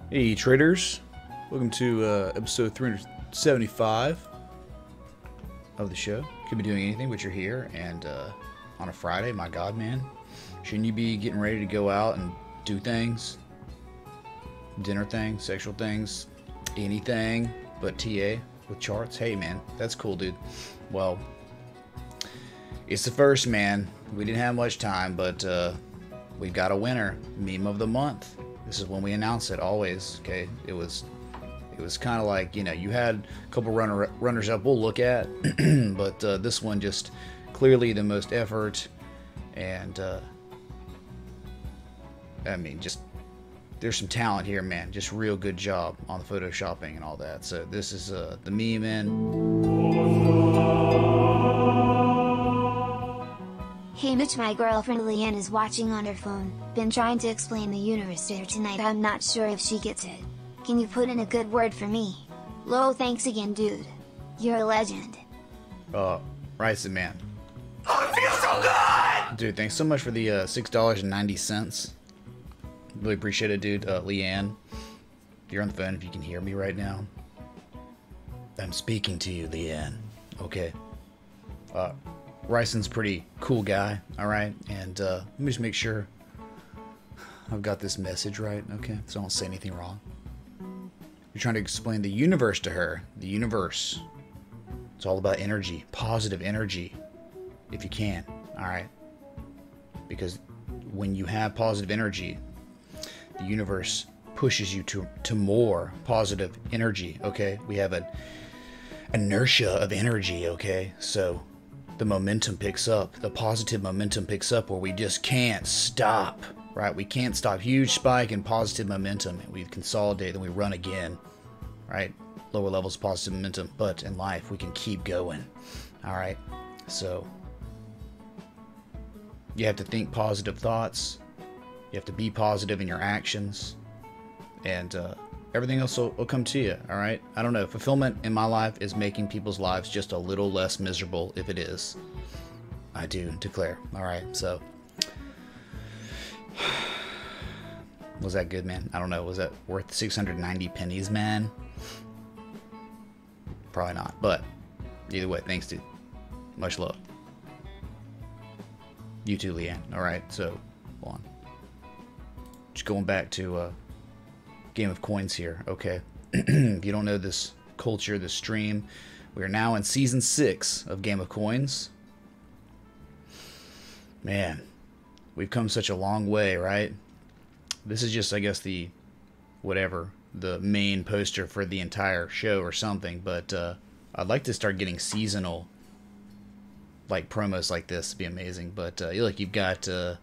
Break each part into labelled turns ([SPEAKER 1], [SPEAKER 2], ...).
[SPEAKER 1] Hey traders, welcome to episode 375 of the show. Could be doing anything, but you're here, and on a Friday, my God, man, shouldn't you be getting ready to go out and do things? Dinner things, sexual things, anything but TA with charts? Hey man, that's cool, dude. Well, it's the first, man. We didn't have much time, but we got a winner. Meme of the month. This is when we announce it, always. Okay, it was kind of like, you know, you had a couple runners up we'll look at, but this one just clearly the most effort, and I mean, just there's some talent here, man. Just real good job on the photoshopping and all that. So this is the meme,
[SPEAKER 2] Hey Mitch, my girlfriend Leanne is watching on her phone. Been trying to explain the universe to her tonight. I'm not sure if she gets it. Can you put in a good word for me? Lol, thanks again, dude. You're a legend.
[SPEAKER 1] Ryson, man.
[SPEAKER 3] Oh, it feels so good!
[SPEAKER 1] Dude, thanks so much for the $6.90. Really appreciate it, dude. Leanne, if you're on the phone, if you can hear me right now, I'm speaking to you, Leanne. Okay. Ryson's pretty cool guy, alright? And let me just make sure I've got this message right, okay? So I don't say anything wrong. You're trying to explain the universe to her. The universe. It's all about energy. Positive energy. If you can, alright? Because when you have positive energy, the universe pushes you to more positive energy, okay? We have an inertia of energy, okay? So the momentum picks up, the positive momentum picks up where we just can't stop, right? We can't stop. Huge spike in positive momentum, and we consolidate, then we run again, right? Lower levels of positive momentum, but in life we can keep going, all right? So you have to think positive thoughts, you have to be positive in your actions, and everything else will come to you, all right? I don't know. Fulfillment in my life is making people's lives just a little less miserable if it is. I do declare. All right, so. Was that good, man? I don't know. Was that worth 690 pennies, man? Probably not, but either way, thanks, dude. Much love. You too, Leanne. All right, so, hold on. Just going back to Game of Coins here, okay? If you don't know this culture, this stream, we are now in season 6 of Game of Coins. Man, we've come such a long way, right? This is just, I guess, the main poster for the entire show or something, but I'd like to start getting seasonal like promos like this. It'd be amazing. But look, you've got the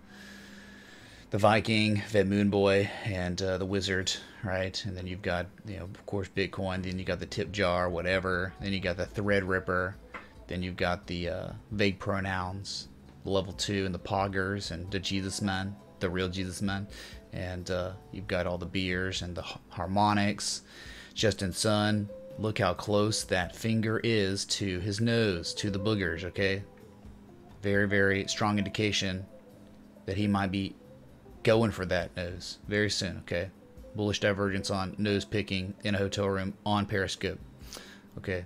[SPEAKER 1] Viking, Vet Moon Boy, and the Wizard, right? And then you've got, you know, of course, Bitcoin. Then you got the Tip Jar, whatever. Then you got the Thread Ripper. Then you've got the vague pronouns, the level 2, and the Poggers, and the Jesus Man, the real Jesus Man. And you've got all the beers and the harmonics. Justin Sun, look how close that finger is to his nose, to the boogers, okay? Very, very strong indication that he might be going for that nose very soon, okay? Bullish divergence on nose picking in a hotel room on Periscope, okay?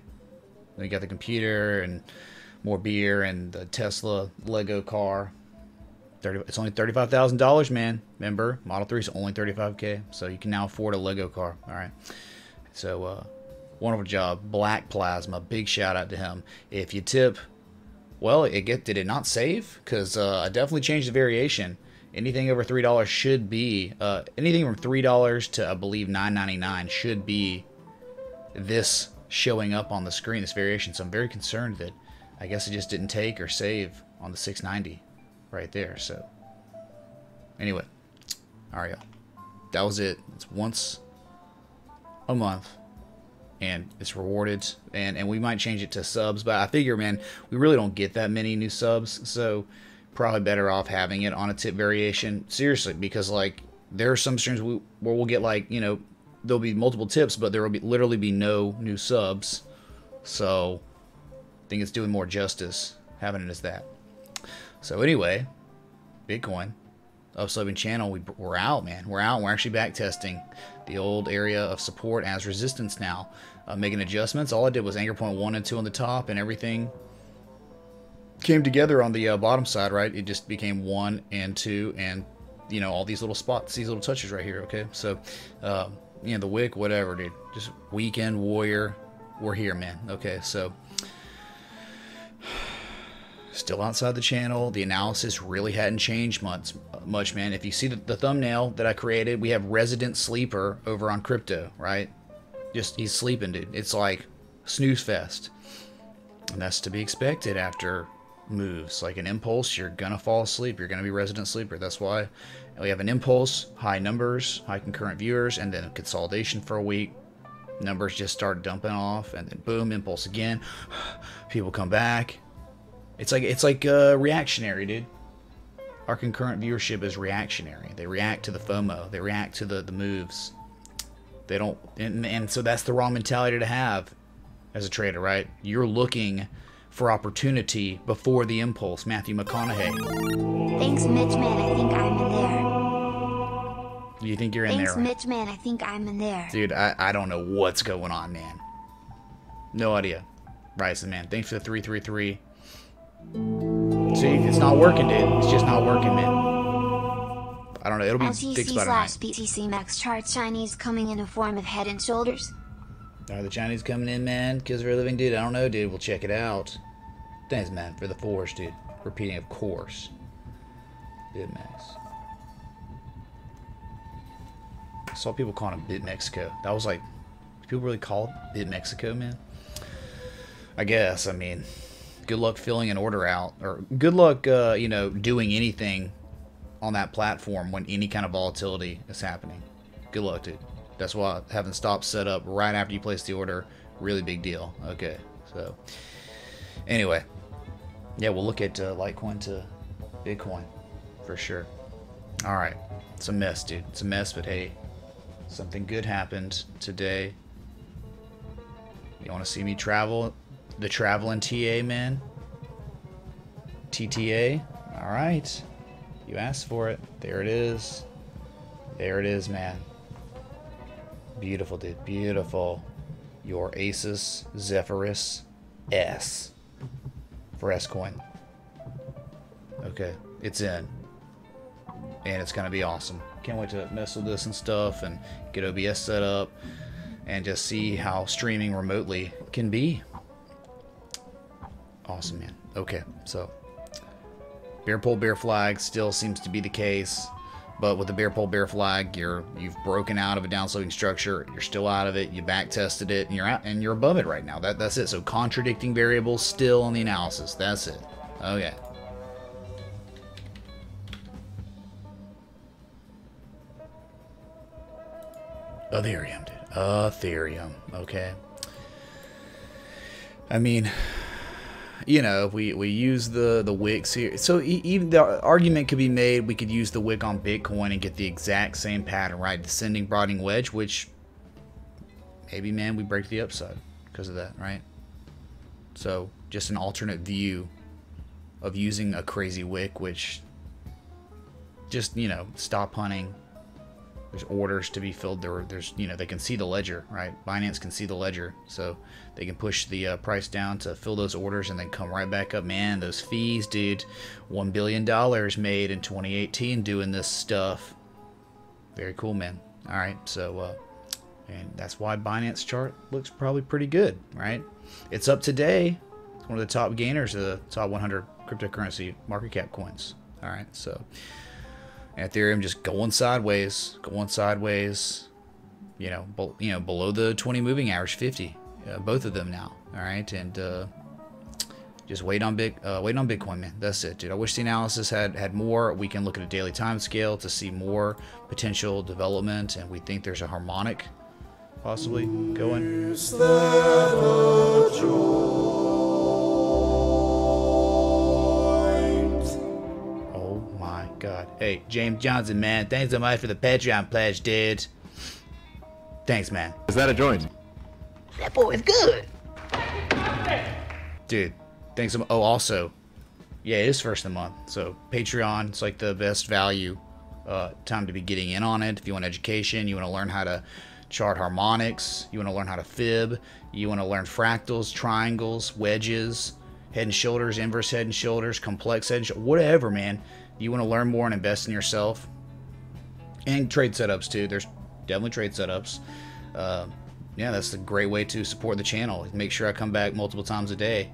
[SPEAKER 1] Then you got the computer and more beer and the Tesla Lego car. It's only $35,000, man. Remember, Model 3 is only $35K, so you can now afford a Lego car, all right? So, wonderful job. Black Plasma, big shout out to him. If you tip, well, did it not save? Because I definitely changed the variation. Anything over $3 should be, anything from $3 to, I believe, $9.99 should be this showing up on the screen, this variation. So I'm very concerned that I guess it just didn't take or save on the 690 right there. So anyway, all right, y'all. That was it. It's once a month, and it's rewarded, and we might change it to subs, but I figure, man, we really don't get that many new subs, so probably better off having it on a tip variation. Seriously, because like there are some streams where we'll get, like, you know, there'll be multiple tips, but there will literally be no new subs. So I think it's doing more justice having it as that. So anyway, Bitcoin upslope channel, we're out, man. We're out. We're actually back testing. The old area of support as resistance now. Making adjustments. All I did was anchor point 1 and 2 on the top, and everything came together on the bottom side, right? It just became 1 and 2, and you know, all these little spots, these little touches right here. Okay, so you know, the wick, whatever, dude. Just weekend warrior. We're here, man. Okay, so still outside the channel. The analysis really hadn't changed much, man. If you see the thumbnail that I created, we have resident sleeper over on crypto, right? Just, he's sleeping, dude. It's like snooze fest. And that's to be expected after moves. Like an impulse, you're gonna fall asleep. You're gonna be resident sleeper. That's why we have an impulse, high numbers, high concurrent viewers, and then a consolidation for a week. Numbers just start dumping off, and then boom, impulse again. People come back. It's like reactionary, dude. Our concurrent viewership is reactionary. They react to the FOMO. They react to the moves. They don't, and so that's the wrong mentality to have as a trader, right? You're looking for opportunity before the impulse. Matthew McConaughey.
[SPEAKER 2] Thanks, Mitch Man. I think I'm in there.
[SPEAKER 1] You think you're in there?
[SPEAKER 2] Thanks, Mitch Man. I think I'm in there.
[SPEAKER 1] Dude, I don't know what's going on, man. No idea. Ryzen, man. Thanks for the 333. See, it's not working, dude. It's just not working, man. I don't know. It'll be fixed by tonight.
[SPEAKER 2] BTC Max chart Chinese coming in a form of head and shoulders.
[SPEAKER 1] Are the Chinese coming in, man? Because we're living, dude. I don't know, dude. We'll check it out. Thanks, man, for the force, dude. Repeating, of course. BitMex. I saw people calling it BitMexico. That was like, do people really call it BitMexico, man? I guess. I mean, good luck filling an order out, or good luck, you know, doing anything on that platform when any kind of volatility is happening. Good luck, dude. That's why having stops set up right after you place the order, really big deal. Okay, so anyway, yeah, we'll look at Litecoin to Bitcoin for sure. All right, it's a mess, dude. It's a mess, but hey, something good happened today. You want to see me travel? The traveling TA, man. TTA. All right. You asked for it. There it is. There it is, man. Beautiful, dude. Beautiful. Your Asus Zephyrus S for S-Coin. Okay. It's in. And it's going to be awesome. Can't wait to mess with this and stuff and get OBS set up and just see how streaming remotely can be. Awesome, man. Okay, so bear pole, bear flag still seems to be the case, but with the bear pole, bear flag, you've broken out of a downsloping structure. You're still out of it. You back tested it, and you're out, and you're above it right now. That's it. So contradicting variables still on the analysis. That's it. Okay. Ethereum, dude. Ethereum. Okay. I mean, you know, we use the wicks here. So even the argument could be made we could use the wick on Bitcoin and get the exact same pattern, right? Descending, broadening wedge, which maybe, man, we break the upside because of that, right? So just an alternate view of using a crazy wick, which just, you know, stop hunting. There's orders to be filled. There's, you know, they can see the ledger, right? Binance can see the ledger, so they can push the price down to fill those orders and then come right back up. Man, those fees, dude. $1 billion made in 2018 doing this stuff. Very cool, man. All right, so and that's why Binance chart looks probably pretty good, right? It's up today. It's one of the top gainers of the top 100 cryptocurrency market cap coins. All right, so Ethereum just going sideways, you know, below the 20 moving average, 50, both of them now. All right, and just wait on Bitcoin, man. That's it, dude. I wish the analysis had more. We can look at a daily time scale to see more potential development, and we think there's a harmonic possibly going. God. Hey, James Johnson, man. Thanks so much for the Patreon pledge, dude. Thanks, man.
[SPEAKER 4] Is that a joint?
[SPEAKER 1] That boy is good. Dude, thanks so much. Oh, also, yeah, it is first of the month. So Patreon, it's like the best value time to be getting in on it. If you want education, you want to learn how to chart harmonics, you want to learn how to fib, you want to learn fractals, triangles, wedges, head and shoulders, inverse head and shoulders, complex head and shoulders, whatever, man. You want to learn more and invest in yourself. And trade setups too. There's definitely trade setups. Yeah, that's a great way to support the channel. Make sure I come back multiple times a day.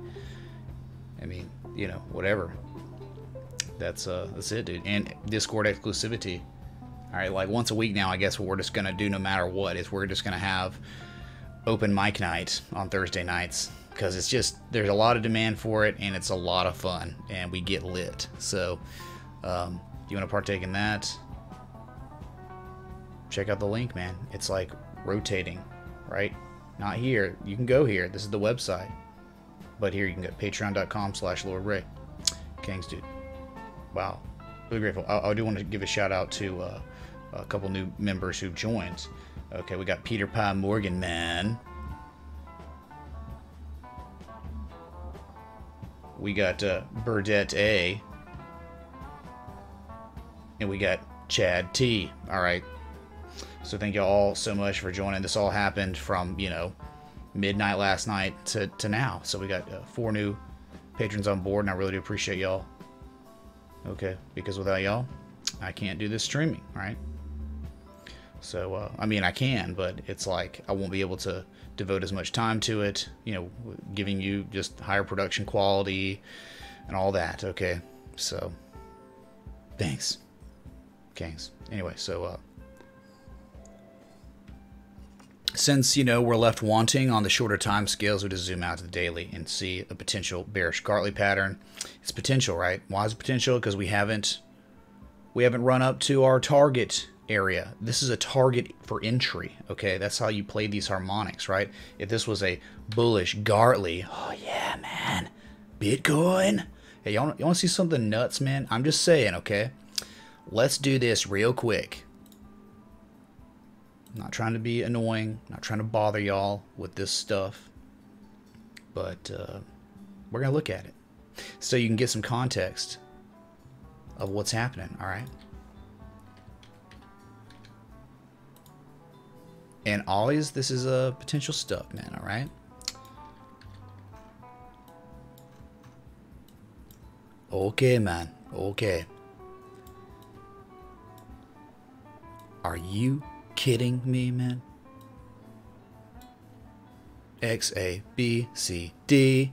[SPEAKER 1] I mean, you know, whatever. That's it, dude. And Discord exclusivity. All right, like once a week now, I guess what we're just gonna do no matter what is we're just gonna have open mic night on Thursday nights, because it's just, there's a lot of demand for it and it's a lot of fun and we get lit. So you want to partake in that, check out the link, man. It's like rotating, right? Not here, you can go here, this is the website, but here you can go patreon.com/LordRay. Kings, dude, wow, really grateful. I do want to give a shout out to a couple new members who've joined. Okay, we got Peter Pie Morgan, man. We got Burdette A. And we got Chad T. Alright. So thank you all so much for joining. This all happened from, you know, midnight last night to now. So we got 4 new patrons on board, and I really do appreciate y'all. Okay, because without y'all, I can't do this streaming, right? So, I mean, I can, but it's like I won't be able to devote as much time to it, you know, giving you just higher production quality and all that, okay? So, thanks, Kings. Anyway, so, since, you know, we're left wanting on the shorter time scales, we just zoom out to the daily and see a potential bearish Gartley pattern. It's potential, right? Why is it potential? Because we haven't run up to our target area. This is a target for entry, okay? That's how you play these harmonics, right? If this was a bullish Gartley, oh yeah, man, Bitcoin. Hey, y'all want to see something nuts, man? I'm just saying, okay? Let's do this real quick. I'm not trying to be annoying, not trying to bother y'all with this stuff, but we're gonna look at it so you can get some context of what's happening, all right? And always, this is a potential stuff, man, all right? Okay, man, okay. Are you kidding me, man? X, A, B, C, D.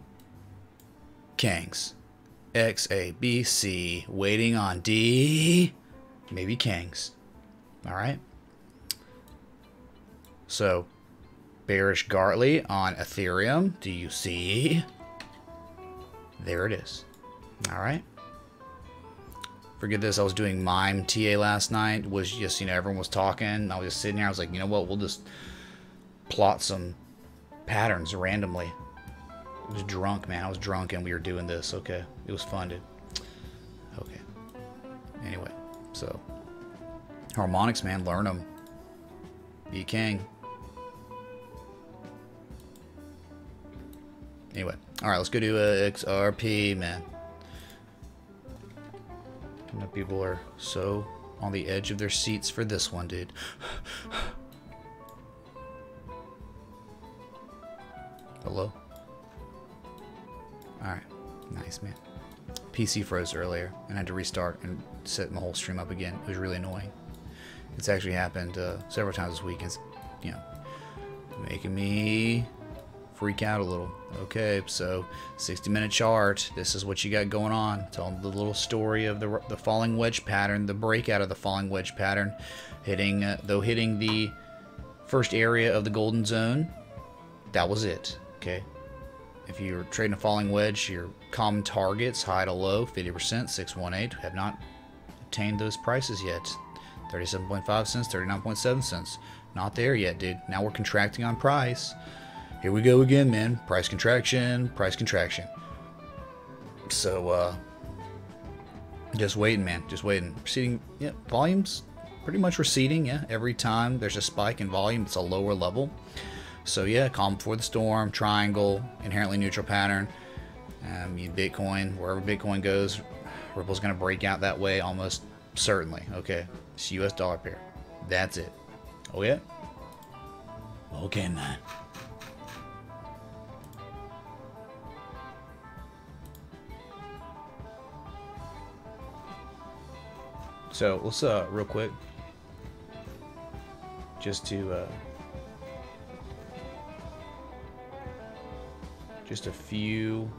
[SPEAKER 1] Kangs. X, A, B, C. Waiting on D. Maybe Kangs. All right? So, bearish Gartley on Ethereum. Do you see? There it is. All right. Forget this. I was doing mime TA last night. It was just, you know, everyone was talking. I was just sitting here. I was like, you know what? We'll just plot some patterns randomly. I was drunk, man. I was drunk and we were doing this. Okay. It was fun, dude. Okay. Anyway. So, harmonics, man. Learn them. Be king. Anyway, all right, let's go to XRP, man. I know people are so on the edge of their seats for this one, dude. Hello? All right, nice, man. PC froze earlier, and I had to restart and set my whole stream up again. It was really annoying. It's actually happened several times this week. It's, you know, making me freak out a little. Okay, so 60-minute chart. This is what you got going on. Telling the little story of the falling wedge pattern, the breakout of the falling wedge pattern, hitting the first area of the golden zone. That was it. Okay. If you're trading a falling wedge, your common targets, high to low, 50%, 618, have not obtained those prices yet. 37.5 cents, 39.7 cents. Not there yet, dude. Now we're contracting on price. Here we go again, man. Price contraction, price contraction. So, just waiting, man. Just waiting. Receding, yeah, volume's pretty much receding, yeah. Every time there's a spike in volume, it's a lower level. So, yeah, calm before the storm, triangle, inherently neutral pattern. Bitcoin, wherever Bitcoin goes, Ripple's going to break out that way almost certainly. Okay. It's US dollar pair. That's it. Oh, yeah? Okay, man. So, let's, real quick, just to, just a few...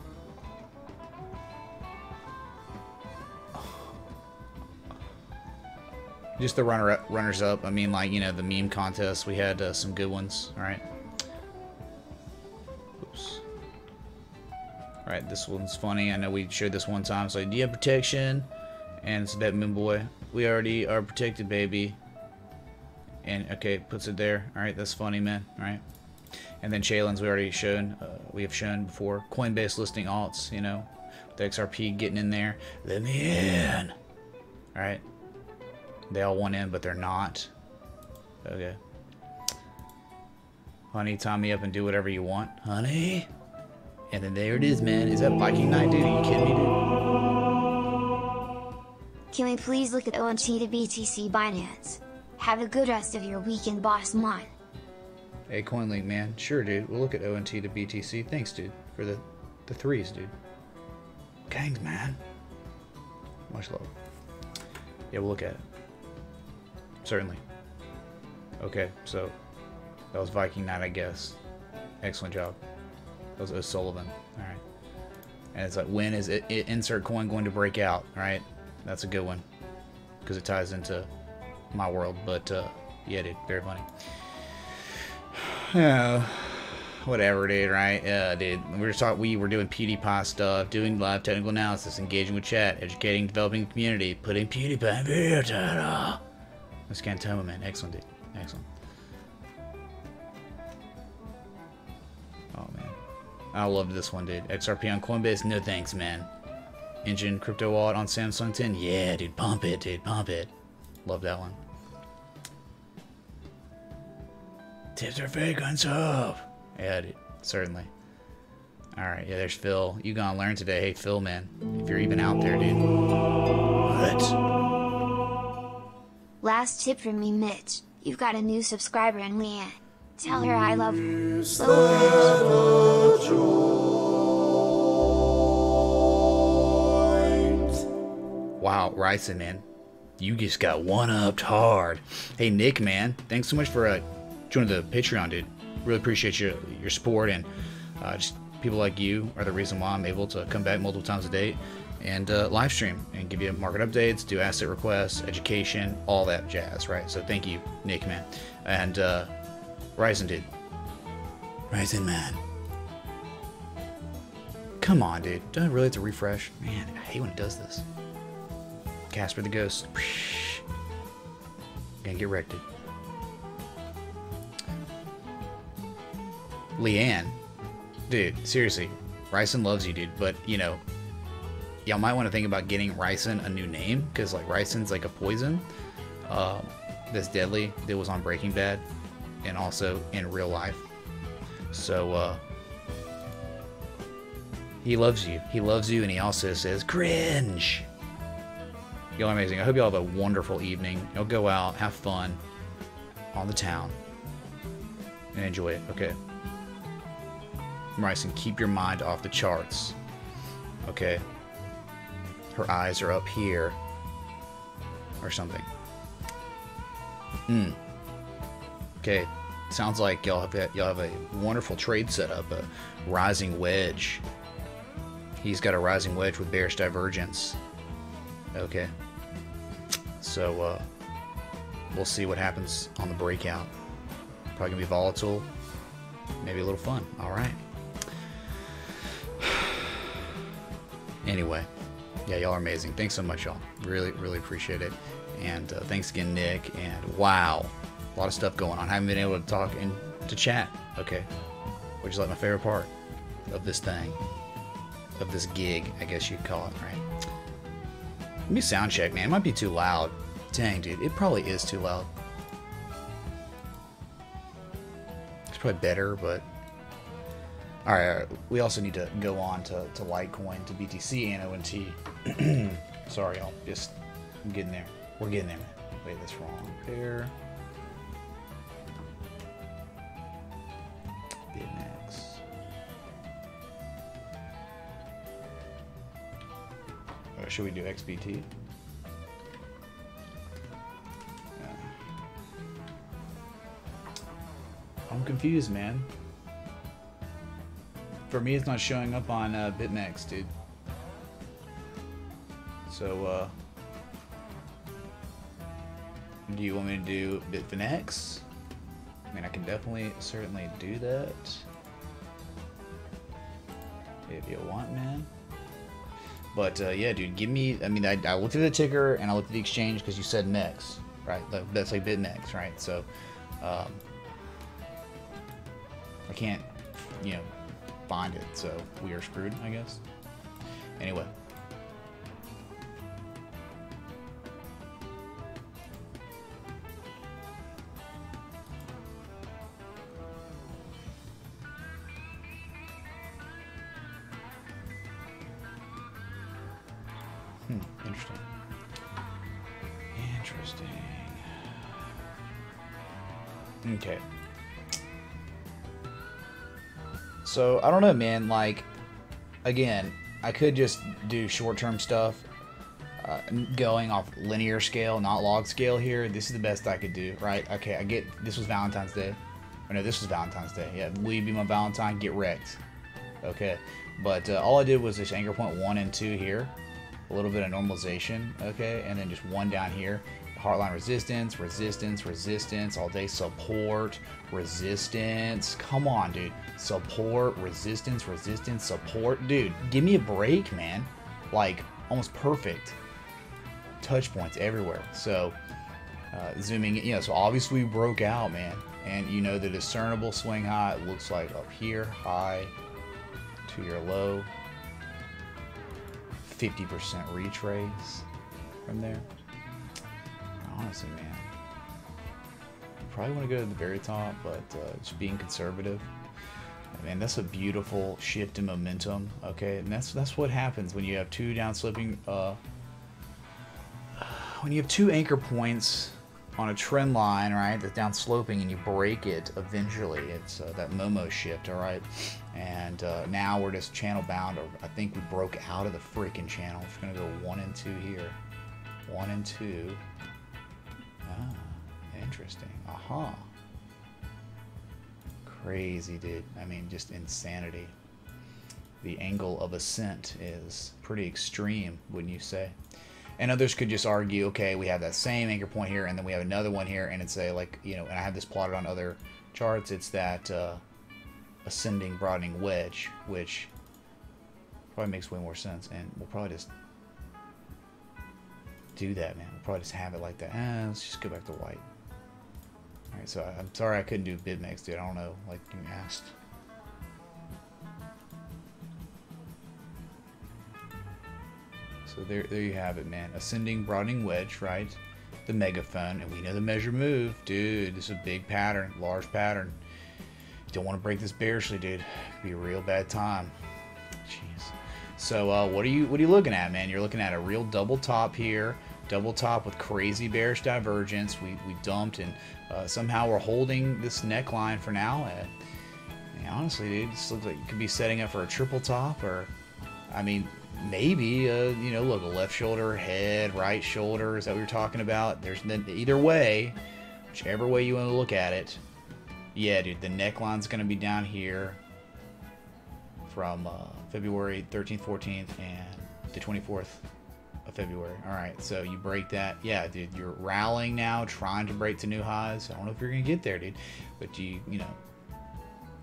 [SPEAKER 1] Just the runners up. I mean, like, you know, the meme contest. We had some good ones. All right. Oops. All right, this one's funny. I know we showed this one time. So, do you have protection? And it's that moon boy. We already are protected, baby. And okay, puts it there. All right, that's funny, man. All right. And then Shaylin's we already shown. We have shown before. Coinbase listing alts. You know, the XRP getting in there. Let me in. All right. They all want in, but they're not. Okay. Honey, tie me up and do whatever you want. Honey? And then there it is, man. Is that Viking Night, dude? Are you kidding me, dude?
[SPEAKER 2] Can we please look at ONT to BTC Binance? Have a good rest of your weekend, boss man.
[SPEAKER 1] Hey, CoinLink, man. Sure, dude. We'll look at ONT to BTC. Thanks, dude, for the threes, dude. Gangs, man. Much love. Yeah, we'll look at it. Certainly. Okay, so that was Viking Night, I guess. Excellent job. That was O'Sullivan. All right. And it's like, when is it insert coin going to break out? All right. That's a good one because it ties into my world. But yeah, dude, very funny. Yeah, whatever, dude. Right? Yeah, dude. We were doing PewDiePie stuff, doing live technical analysis, engaging with chat, educating, developing the community, putting PewDiePie in video title. This Cantoma, man. Excellent, dude. Excellent. Oh, man. I loved this one, dude. XRP on Coinbase? No thanks, man. Engine crypto wallet on Samsung 10? Yeah, dude. Pump it, dude. Pump it. Love that one. Tips are fake on sub. Yeah, dude. Certainly. Alright, yeah, there's Phil. You gonna learn today. Hey, Phil, man. If you're even out there, dude. What?
[SPEAKER 2] Last tip from me, Mitch. You've got a new subscriber in Leanne. Tell her I love her.
[SPEAKER 1] Wow, Ryson, man. You just got one-upped hard. Hey, Nick, man. Thanks so much for joining the Patreon, dude. Really appreciate your support, and just people like you are the reason why I'm able to come back multiple times a day and live stream and give you market updates, do asset requests, education, all that jazz, right? So thank you, Nick, man. And Ryzen, dude. Ryzen, man. Come on, dude. Do I really have to refresh? Man, I hate when it does this. Casper the Ghost. Gonna get wrecked, dude. Leanne. Dude, seriously. Ryson loves you, dude. But, you know, y'all might want to think about getting Ryson a new name, because like Ryson's like a poison that's deadly that was on Breaking Bad and also in real life. So he loves you. He loves you, and he also says cringe. Y'all are amazing. I hope y'all have a wonderful evening. Y'all go out, have fun on the town, and enjoy it. Okay. Ryson, keep your mind off the charts. Okay. Her eyes are up here or something. Okay, sounds like y'all have a wonderful trade setup, a rising wedge. He's got a rising wedge with bearish divergence. Okay, so we'll see what happens on the breakout. Probably gonna be volatile, maybe a little fun. All right. Anyway. Yeah, y'all are amazing. Thanks so much, y'all. Really, really appreciate it. And thanks again, Nick. And wow, a lot of stuff going on. I haven't been able to talk and to chat. Okay, which is like my favorite part of this thing, of this gig, I guess you'd call it, right? Let me sound check, man. It might be too loud. Dang, dude, it probably is too loud. It's probably better, but all right. We also need to go on to Litecoin, to BTC and ONT. Sorry, y'all. I'm getting there. We're getting there, man. Wait, that's wrong. Pair. BitMEX. Should we do XBT? I'm confused, man. For me, it's not showing up on BitMEX, dude. So, do you want me to do Bitfinex? I mean, I can certainly do that. If you want, man. But, yeah, dude, give me, I mean, I looked at the ticker and I looked at the exchange because you said MEX, right? That's like BitMEX, right? So, I can't, you know, find it, so we are screwed, I guess. Anyway. Interesting. Interesting. Okay. So, I don't know, man. Like, again, I could just do short-term stuff, going off linear scale, not log scale here. This is the best I could do, right? Okay, I get, this was Valentine's Day. Or no, this was Valentine's Day. Yeah, will you be my Valentine? Get wrecked. Okay. But all I did was this anchor point 1 and 2 here. A little bit of normalization, okay, and then just 1 down here. Heartline resistance, resistance, resistance, all day support, resistance. Come on, dude. Support, resistance, resistance, support. Dude, give me a break, man. Like, almost perfect. Touch points everywhere. So, zooming in, you know, so obviously we broke out, man. And you know the discernible swing high, it looks like up here, high to your low. 50% retrace from there. Honestly, man, probably want to go to the very top, but just being conservative. Man, that's a beautiful shift in momentum. Okay, and that's what happens when you have two down slipping. When you have 2 anchor points on a trend line, right, that's down sloping, and you break it eventually. It's that Momo shift, all right. And now we're just channel bound. Or I think we broke out of the freaking channel. We're gonna go 1 and 2 here, 1 and 2. Ah, interesting. Aha. Crazy, dude. I mean, just insanity. The angle of ascent is pretty extreme, wouldn't you say? And others could just argue, okay, we have that same anchor point here, and then we have another one here, and it's a, like, you know, and I have this plotted on other charts. It's that ascending, broadening wedge, which probably makes way more sense, and we'll probably just do that, man. We'll probably just have it like that. Let's just go back to white. All right, so I'm sorry I couldn't do BitMEX, dude. I don't know, like you asked. So there you have it, man. Ascending, broadening wedge, right? The megaphone, and we know the measure move, dude. This is a big pattern, large pattern. You don't want to break this bearishly, dude. It'd be a real bad time. Jeez. So what are you looking at, man? You're looking at a real double top here, double top with crazy bearish divergence. We dumped, and somehow we're holding this neckline for now. And honestly, dude, this looks like it could be setting up for a triple top, or I mean, maybe, you know, look, a left shoulder, head, right shoulder. Is that what you're talking about? There's either way, whichever way you want to look at it. Yeah, dude, the neckline's going to be down here from February 13th, 14th, and the 24th of February. All right, so you break that. Yeah, dude, you're rallying now, trying to break to new highs. I don't know if you're going to get there, dude, but you know,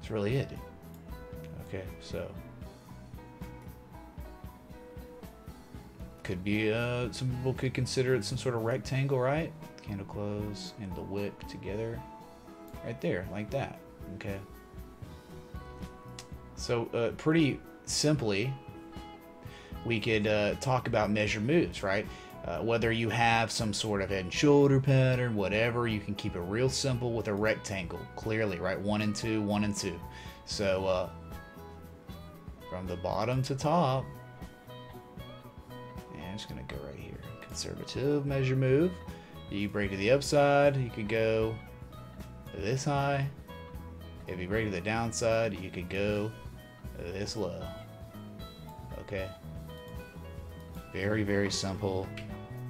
[SPEAKER 1] it's really it, dude. Okay, so could be some people could consider it some sort of rectangle, right? Candle close and the wick together right there, like that. Okay, so pretty simply we could talk about measure moves, right? Whether you have some sort of head and shoulder pattern, whatever, you can keep it real simple with a rectangle, clearly, right? 1 and 2, 1 and 2. So from the bottom to top, just gonna go right here. conservative measure move. You break to the upside, you could go this high. If you break to the downside, you could go this low. Okay. Very, very simple.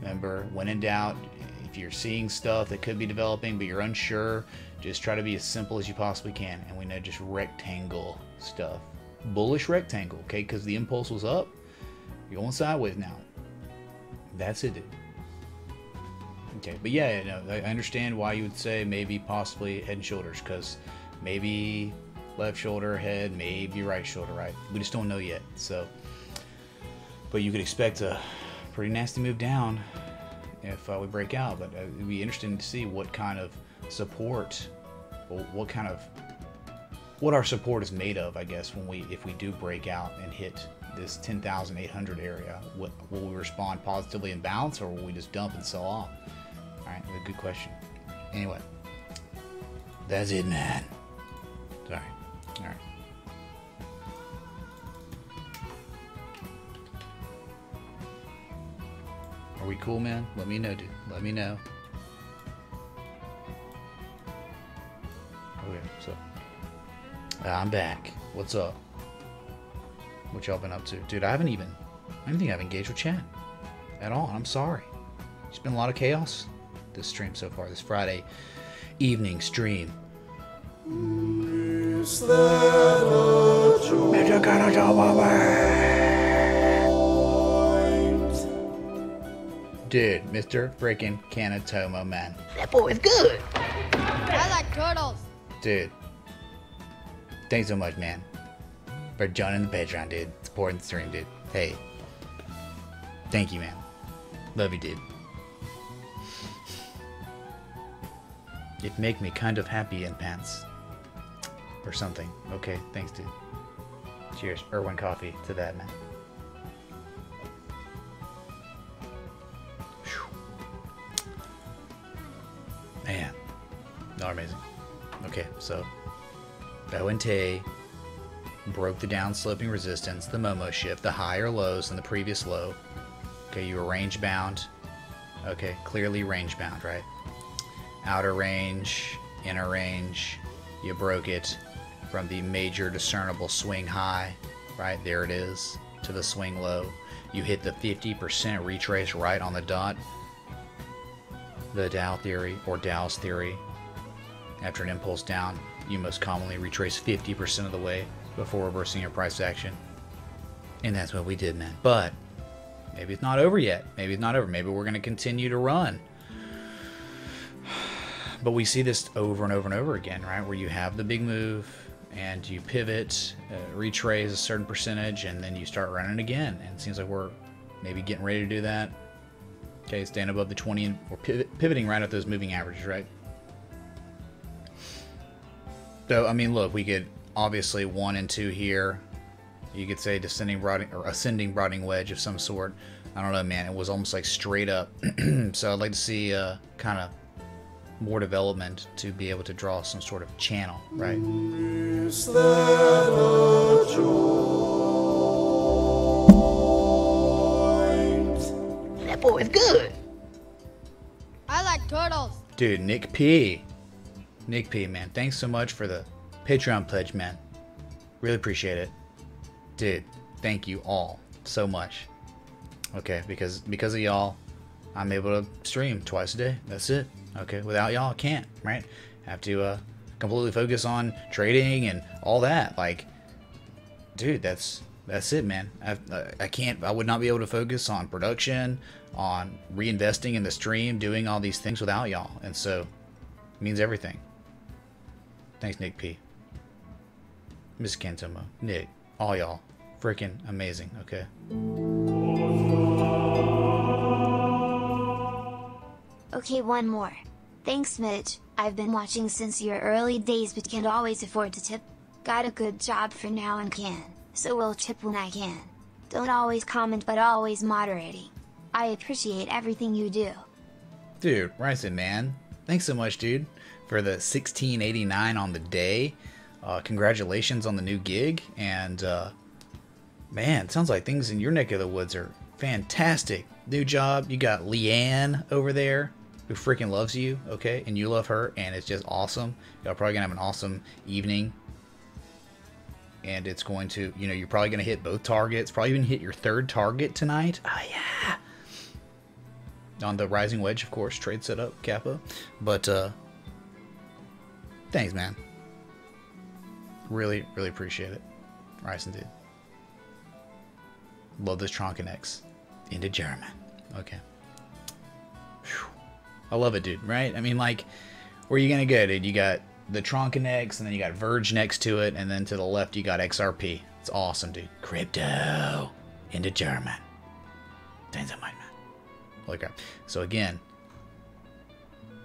[SPEAKER 1] Remember, when in doubt, if you're seeing stuff that could be developing but you're unsure, just try to be as simple as you possibly can. And we know just rectangle stuff. Bullish rectangle, okay? Because the impulse was up. You're going sideways now. That's it, dude. Okay, but yeah, no, I understand why you would say maybe possibly head and shoulders, because maybe left shoulder, head, maybe right shoulder, right? We just don't know yet. So, but you could expect a pretty nasty move down if we break out. But it'd be interesting to see what kind of support, or what our support is made of, I guess, if we do break out and hit this 10,800 area. Will we respond positively and bounce, or will we just dump and sell off? All right, a good question. Anyway, that's it, man. Sorry. All right. Are we cool, man? Let me know, dude. Let me know. Okay, so I'm back. What's up? What y'all been up to? Dude, I don't think I've engaged with chat at all. I'm sorry. It's been a lot of chaos this stream so far, this Friday evening stream. Is that a joke? Dude, Mr. Freaking Kanatomo, man. That boy is good.
[SPEAKER 4] I like turtles.
[SPEAKER 1] Dude. Thanks so much, man. For joining the Patreon, dude. Supporting the stream, dude. Hey. Thank you, man. Love you, dude. It make me kind of happy in pants. Or something. Okay, thanks, dude. Cheers. Irwin coffee to that, man. Man. Y'all are amazing. Okay, so Boente broke the down sloping resistance, the Momo shift, the higher lows than the previous low. Okay, you were range bound. Okay, clearly range bound, right? Outer range, inner range, you broke it from the major discernible swing high, right? There it is, to the swing low. You hit the 50% retrace right on the dot. The Dow theory, or Dow's theory, after an impulse down, you most commonly retrace 50% of the way before reversing your price action. And that's what we did, man. But maybe it's not over yet. Maybe it's not over. Maybe we're going to continue to run. But we see this over and over and over again, right? Where you have the big move and you pivot, retrace a certain percentage, and then you start running again. And it seems like we're maybe getting ready to do that. Okay, staying above the 20, and we're pivoting right at those moving averages, right? So, I mean, look, we could obviously 1 and 2 here. You could say descending broadening or ascending broadening wedge of some sort. I don't know, man. It was almost like straight up. So I'd like to see kind of more development to be able to draw some sort of channel, right? Is that a joint? That boy is good.
[SPEAKER 4] I like turtles.
[SPEAKER 1] Dude, Nick P. Nick P, man. Thanks so much for the Patreon pledge, man. Really appreciate it. Dude, thank you all so much. Okay, because of y'all, I'm able to stream twice a day. That's it. Okay, without y'all, I can't, right? Have to completely focus on trading and all that. Like, dude, that's it, man. I would not be able to focus on production, on reinvesting in the stream, doing all these things without y'all. And so, it means everything. Thanks, Nick P. Miss Kantomo, Nick, all y'all. Freaking amazing, okay?
[SPEAKER 2] Okay, one more. Thanks, Mitch. I've been watching since your early days but can't always afford to tip. Got a good job for now and can, so will tip when I can. Don't always comment but always moderating. I appreciate everything you do.
[SPEAKER 1] Dude, Ryson, man. Thanks so much, dude, for the $16.89 on the day. Congratulations on the new gig. And, man, it sounds like things in your neck of the woods are Fantastic. New job. You got Leanne over there who freaking loves you, okay? And you love her, and it's just awesome. Y'all probably gonna have an awesome evening. And it's going to, you know, you're probably gonna hit both targets. Probably even hit your third target tonight. Oh, yeah. On the Rising Wedge, of course. Trade setup, Kappa. But, thanks, man. Really, really appreciate it. Ryson, dude. Love this Tronkenex. Into German. Okay. Whew. I love it, dude, right? I mean, like, where are you going to go, dude? You got the Tronkenex, and then you got Verge next to it, and then to the left you got XRP. It's awesome, dude. Crypto. Into German. Thanks so much, man. Holy crap. So, again,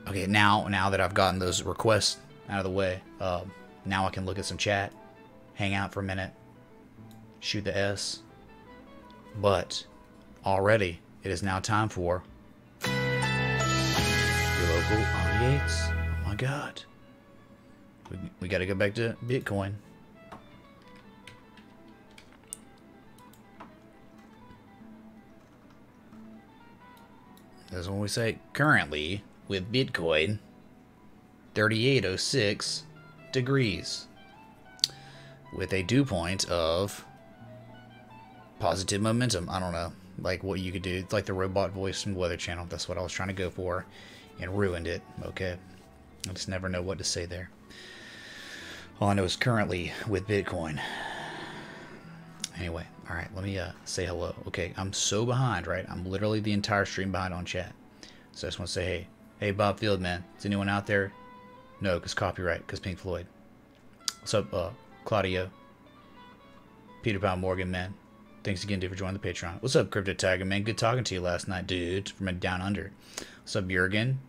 [SPEAKER 1] okay, now that I've gotten those requests out of the way, now I can look at some chat, hang out for a minute, shoot the S. But already it is now time for your local audience. Oh my god. We got to go back to Bitcoin. That's when we say currently with Bitcoin 3806 degrees with a dew point of positive momentum. I don't know, like what you could do. It's like the robot voice from the Weather Channel. That's what I was trying to go for and ruined it. Okay, I just never know what to say there. All I know is currently with Bitcoin. Anyway, all right, let me say hello. Okay, I'm so behind, right? I'm literally the entire stream behind on chat. So I just want to say hey Bob Field, man. Is anyone out there? No, because copyright, because Pink Floyd. What's up, Claudio? Peter Pound Morgan, man. Thanks again, dude, for joining the Patreon. What's up, Crypto Tiger, man? Good talking to you last night, dude, from down under. What's up, Jurgen?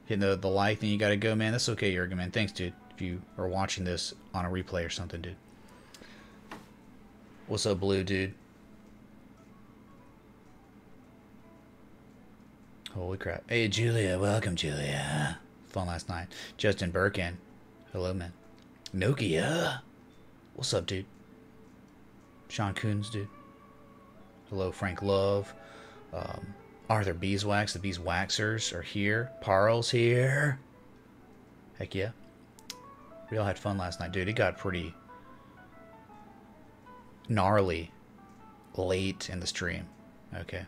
[SPEAKER 1] Hitting the like thing, you gotta go, man. That's okay, Jurgen, man. Thanks, dude, if you are watching this on a replay or something, dude. What's up, Blue, dude? Holy crap. Hey, Julia. Welcome, Julia. Fun last night. Justin Birkin. Hello, man. Nokia. What's up, dude? Sean Coons, dude. Hello, Frank Love. Arthur Beeswax, the Beeswaxers are here. Parl's here. Heck yeah. We all had fun last night, dude. It got pretty gnarly late in the stream. Okay.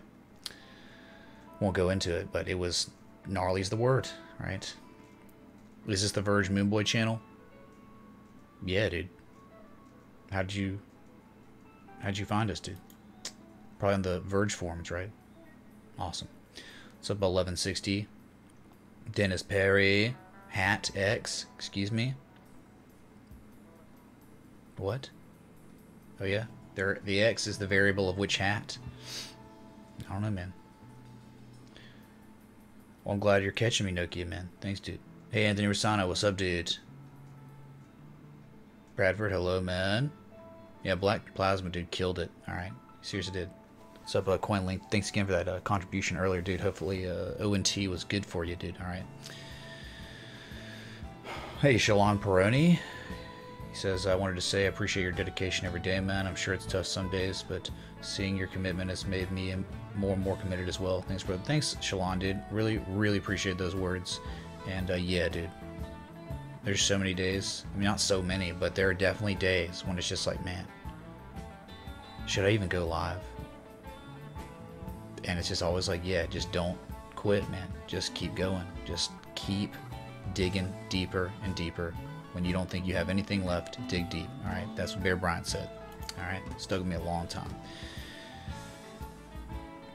[SPEAKER 1] Won't go into it, but it was gnarly's the word, right? Is this the Verge Moonboy channel? Yeah, dude. How'd you find us, dude? Probably on the Verge forums, right? Awesome. What's up, 1160? Dennis Perry. Hat X. Excuse me. What? Oh, yeah? The X is the variable of which hat? I don't know, man. Well, I'm glad you're catching me, Nokia, man. Thanks, dude. Hey, Anthony Rosano. What's up, dude? Bradford, hello, man. Yeah, Black Plasma, dude, killed it. Alright. Seriously did. What's up, CoinLink? Thanks again for that contribution earlier, dude. Hopefully, ONT was good for you, dude. Alright. Hey, Shalon Peroni. He says, I wanted to say I appreciate your dedication every day, man. I'm sure it's tough some days, but seeing your commitment has made me more and more committed as well. Thanks, brother. Thanks, Shalon, dude. Really, really appreciate those words. And, yeah, dude. There's so many days. I mean, not so many, but there are definitely days when it's just like, man, should I even go live? And it's just always like, yeah, just don't quit, man. Just keep going. Just keep digging deeper and deeper. When you don't think you have anything left, dig deep. All right, that's what Bear Bryant said. All right, it stuck with me a long time.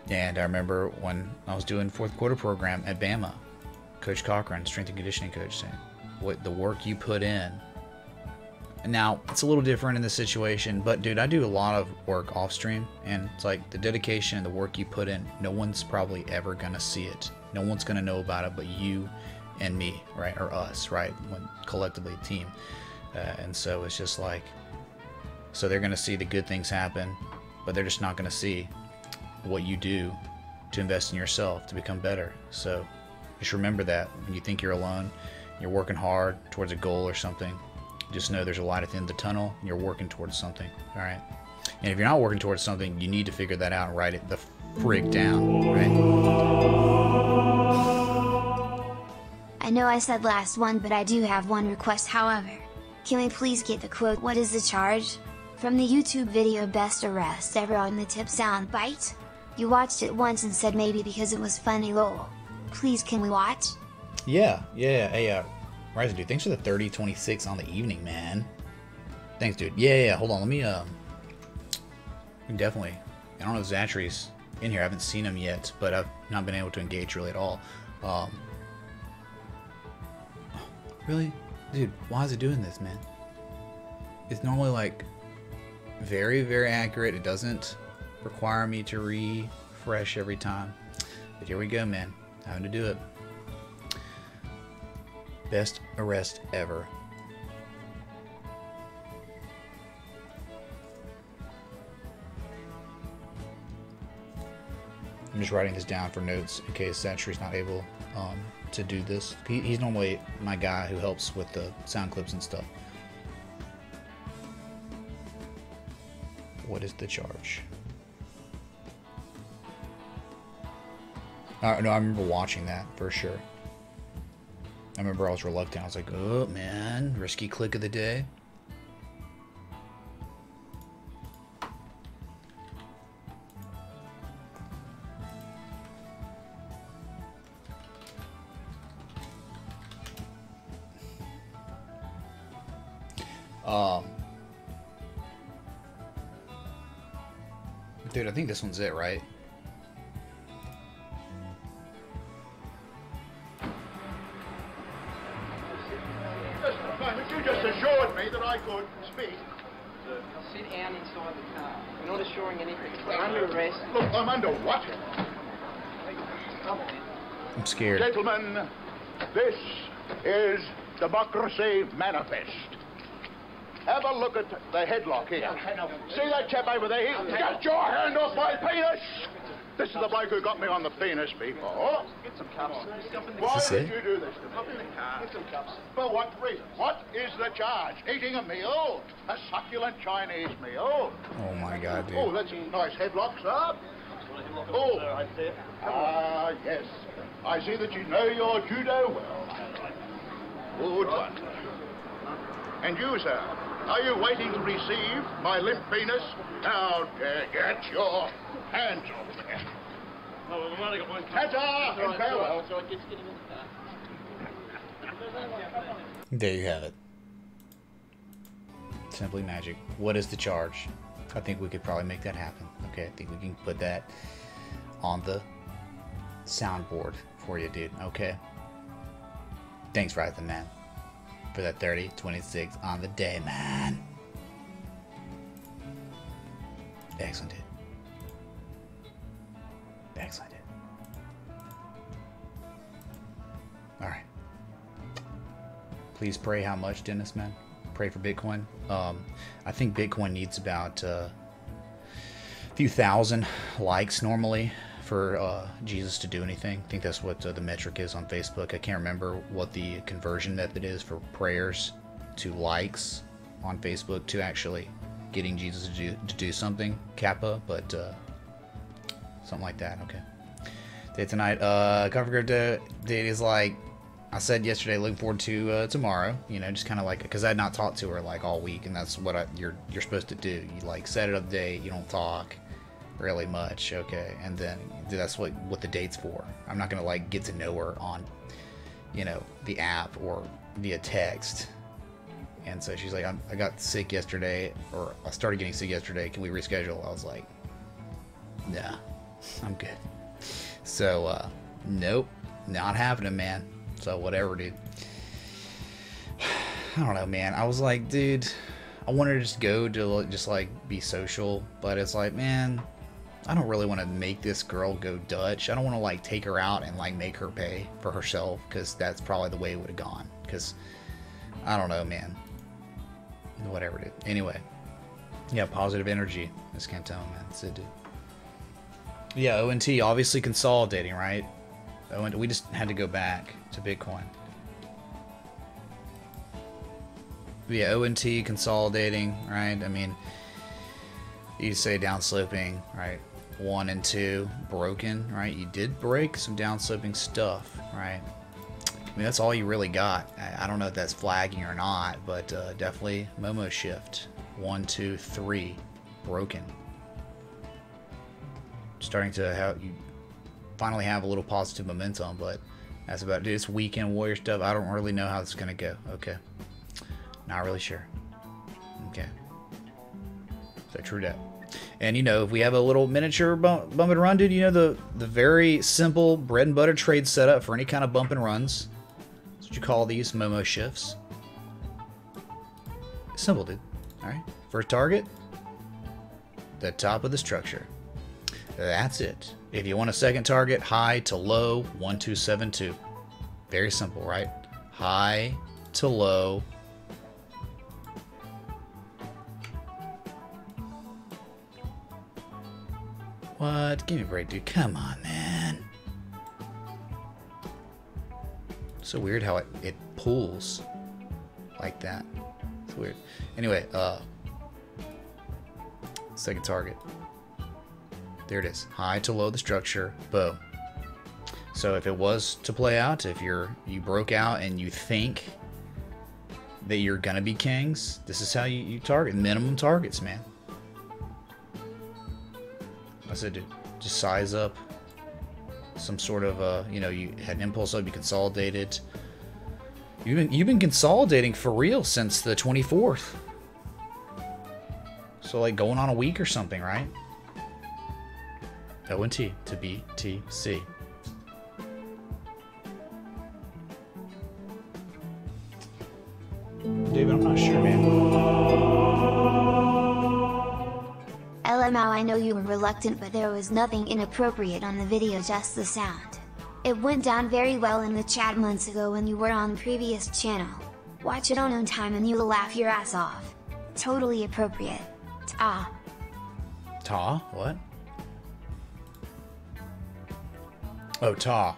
[SPEAKER 1] And I remember when I was doing fourth quarter program at Bama, Coach Cochran, strength and conditioning coach, saying, what the work you put in. And now it's a little different in this situation, but dude, I do a lot of work off stream, and it's like the dedication and the work you put in, no one's probably ever gonna see it. No one's gonna know about it but you and me, right? Or us, right? When collectively a team. And so it's just like, so they're gonna see the good things happen, but they're just not gonna see what you do to invest in yourself to become better. So just remember that when you think you're alone, you're working hard towards a goal or something, just know there's a light at the end of the tunnel and you're working towards something. All right. And if you're not working towards something, you need to figure that out and write it the frick down, right?
[SPEAKER 2] I know I said last one, but I do have one request however. Can we please get the quote "What is the charge?" from the YouTube video Best Arrest Ever on the tip soundbite? You watched it once and said maybe because it was funny lol. Please can we watch?
[SPEAKER 1] Yeah. Hey, Ryzen dude, thanks for the 3026 on the evening, man. Thanks, dude. Yeah. Hold on, let me definitely. I don't know if Zachary's in here. I haven't seen him yet, but I've not been able to engage really at all. Really, dude? Why is it doing this, man? It's normally like very, very accurate. It doesn't require me to refresh every time. But here we go, man. Having to do it. Best arrest ever. I'm just writing this down for notes in case Zachary's not able to do this. He's normally my guy who helps with the sound clips and stuff. What is the charge? No, I remember watching that for sure. I remember I was reluctant. I was like, oh man, risky click of the day. Dude, I think this one's it, right?
[SPEAKER 3] You just assured me that I could speak.
[SPEAKER 5] Sit down inside the car. We're not assuring anything. We're under arrest.
[SPEAKER 3] Look, I'm under what?
[SPEAKER 1] I'm scared.
[SPEAKER 3] Gentlemen, this is Democracy Manifest. Have a look at the headlock here. See that chap over there? Get your hand off my penis! This is the bloke who got me on the penis before.
[SPEAKER 5] Get some cups.
[SPEAKER 3] Why did you do this to me?
[SPEAKER 5] Hop in the car. Get some cups.
[SPEAKER 3] For what reason? What is the charge? Eating a meal? A succulent Chinese meal?
[SPEAKER 1] Oh my god, dude.
[SPEAKER 3] Oh, that's a nice headlock, sir. Oh, yes. I see that you know your judo well. Good one. And you, sir, are you waiting to receive my limp penis? Now, get your hands off there.
[SPEAKER 5] No, we've only got one cup.
[SPEAKER 3] Ta-ta and farewell.
[SPEAKER 5] So it gets getting in the car.
[SPEAKER 1] There you have it. Simply magic. What is the charge? I think we could probably make that happen. Okay, I think we can put that on the soundboard for you, dude. Okay. Thanks, Ryzen, man, for that 3026 on the day, man. Excellent, dude. Excellent, dude. All right. Please pray how much, Dennis, man? Pray for Bitcoin. I think Bitcoin needs about a few thousand likes normally for Jesus to do anything. I think that's what the metric is on Facebook. I can't remember what the conversion method is for prayers to likes on Facebook to actually getting Jesus to do something, Kappa, but something like that. Okay. Day tonight, cover date is like I said yesterday. Looking forward to tomorrow. You know, just kind of like because I had not talked to her like all week, and that's what you're supposed to do. You like set it up date. You don't talk really much, okay, and then that's what the date's for. I'm not gonna like get to know her on, you know, the app or via text. And so she's like, I got sick yesterday, or I started getting sick yesterday. Can we reschedule? I was like, nah, I'm good. So nope, not happening, man. So whatever, dude. I don't know, man. I was like, dude, I wanted to just go to just like be social, but it's like, man, I don't really want to make this girl go Dutch. I don't want to like take her out and like make her pay for herself, because that's probably the way it would have gone. Because I don't know, man. Whatever, dude. Anyway, yeah, positive energy. This can't tell, man. That's it, dude. Yeah, ONT obviously consolidating, right? We just had to go back to Bitcoin. Yeah, ONT consolidating, right? I mean, You say downsloping, right? 1 and 2 broken, right? You did break some downsloping stuff, right? I mean, that's all you really got. I don't know if that's flagging or not, but definitely Momo shift. 1, 2, 3 broken. Starting to have, you finally have a little positive momentum, but that's about it. Dude, it's weekend warrior stuff. I don't really know how it's gonna go. Okay, not really sure. Okay, so true that. And you know, if we have a little miniature bump and run, dude, you know the very simple bread and butter trade setup for any kind of bump and runs. That's what you call these Momo shifts. Simple, dude. All right, first target, the top of the structure. That's it. If you want a second target, high to low, 1272. Very simple, right? High to low. What? Give me a break, dude. Come on, man. So weird how it pulls like that. It's weird. Anyway, second target. There it is. High to low the structure. Boom. So if it was to play out, if you broke out and you think that you're gonna be kings, this is how you target. Minimum targets, man. I said, dude, just size up some sort of you know, you had an impulse up, you consolidated. You've been consolidating for real since the 24th. So like going on a week or something, right? ONT to BTC. David, I'm not sure, man.
[SPEAKER 2] LMAO, I know you were reluctant, but there was nothing inappropriate on the video, just the sound. It went down very well in the chat months ago when you were on the previous channel. Watch it on own time and you'll laugh your ass off. Totally appropriate. Ta.
[SPEAKER 1] Ta? What? Oh, ta.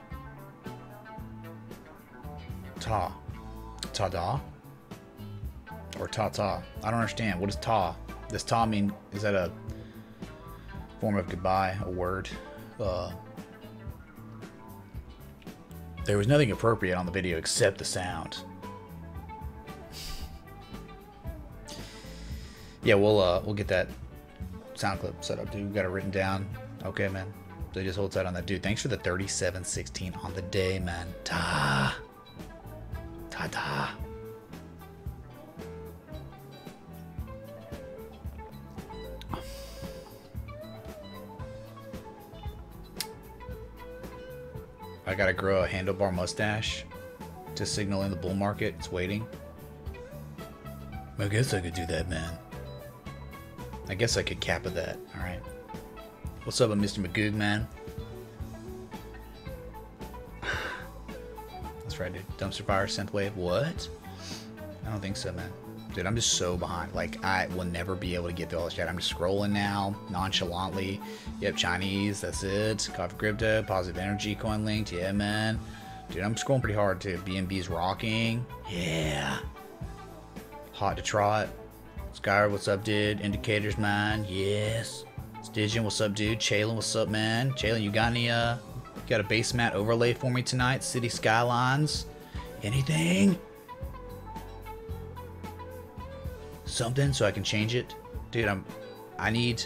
[SPEAKER 1] Ta. Ta-da? Or ta-ta? I don't understand. What is ta? Does ta mean, is that a form of goodbye, a word? There was nothing appropriate on the video except the sound. Yeah, we'll get that sound clip set up, dude. We got it written down. Okay, man. So just hold tight on that, dude. Thanks for the 3716 on the day, man. Ta. Ta-da. I gotta grow a handlebar mustache to signal in the bull market. It's waiting. I guess I could do that, man. I guess I could cap at that. Alright. What's up, Mr. Magoo, man? That's right, dude. Dumpster fire, synthwave. What? I don't think so, man. Dude, I'm just so behind. Like, I will never be able to get through all this chat. I'm just scrolling now, nonchalantly. Yep, Chinese, that's it. Coffee Crypto, Positive Energy, Coin Linked. Yeah, man. Dude, I'm scrolling pretty hard, too. BNB's rocking. Yeah. Hot to trot. Skyward, what's up, dude? Indicators, man. Yes. Stygian, what's up, dude? Chalen, what's up, man? Chalen, you got any, got a base mat overlay for me tonight? City Skylines? Anything? Something so I can change it? Dude, I need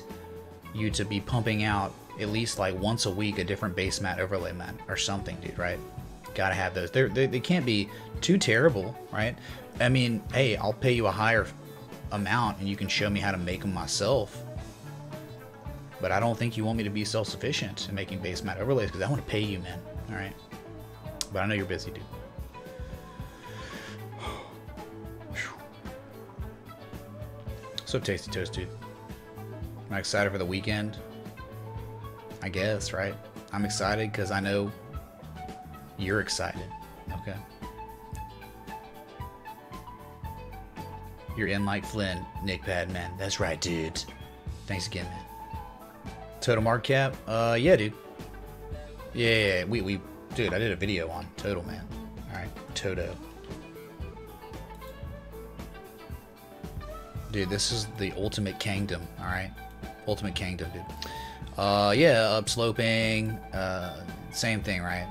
[SPEAKER 1] you to be pumping out at least like once a week a different base mat overlay mat or something, dude, right? Gotta have those. They can't be too terrible, right? I mean, hey, I'll pay you a higher amount and you can show me how to make them myself. But I don't think you want me to be self-sufficient in making base mat overlays because I want to pay you, man. All right. But I know you're busy, dude. So tasty toast, dude. Am I excited for the weekend? I guess, right? I'm excited because I know you're excited. Okay. You're in like Flynn, Nick Padman. That's right, dude. Thanks again, man. Total market cap? Yeah, dude. Yeah, we dude, I did a video on Total, man. Alright, Toto. Dude, this is the ultimate kingdom, alright? Ultimate Kingdom, dude. Yeah, upsloping, same thing, right?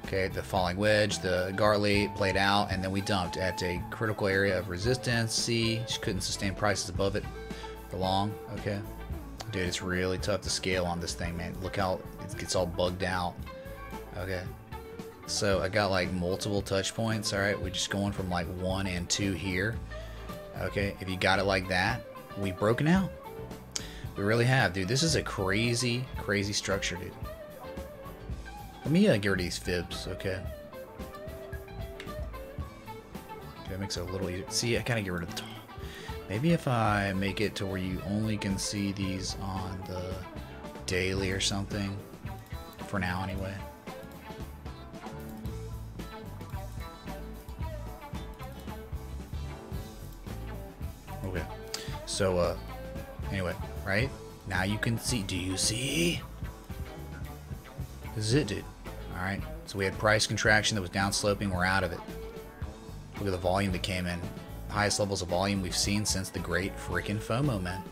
[SPEAKER 1] Okay, the falling wedge, the Gartley played out, and then we dumped at a critical area of resistance. C, she couldn't sustain prices above it for long. Okay, dude, it's really tough to scale on this thing, man. Look how it gets all bugged out. Okay, so I got like multiple touch points. All right, we're just going from like 1 and 2 here. Okay, if you got it like that, we've broken out. We really have, dude. This is a crazy, crazy structure, dude. Let me get rid of these fibs, okay? Okay, that makes it a little easier. See, I gotta get rid of the top. Maybe if I make it to where you only can see these on the daily or something. For now, anyway. Okay. So, anyway, right? Now you can see. Do you see? This is it, dude. Alright. So we had price contraction that was downsloping. We're out of it. Look at the volume that came in. Highest levels of volume we've seen since the great freaking FOMO, man.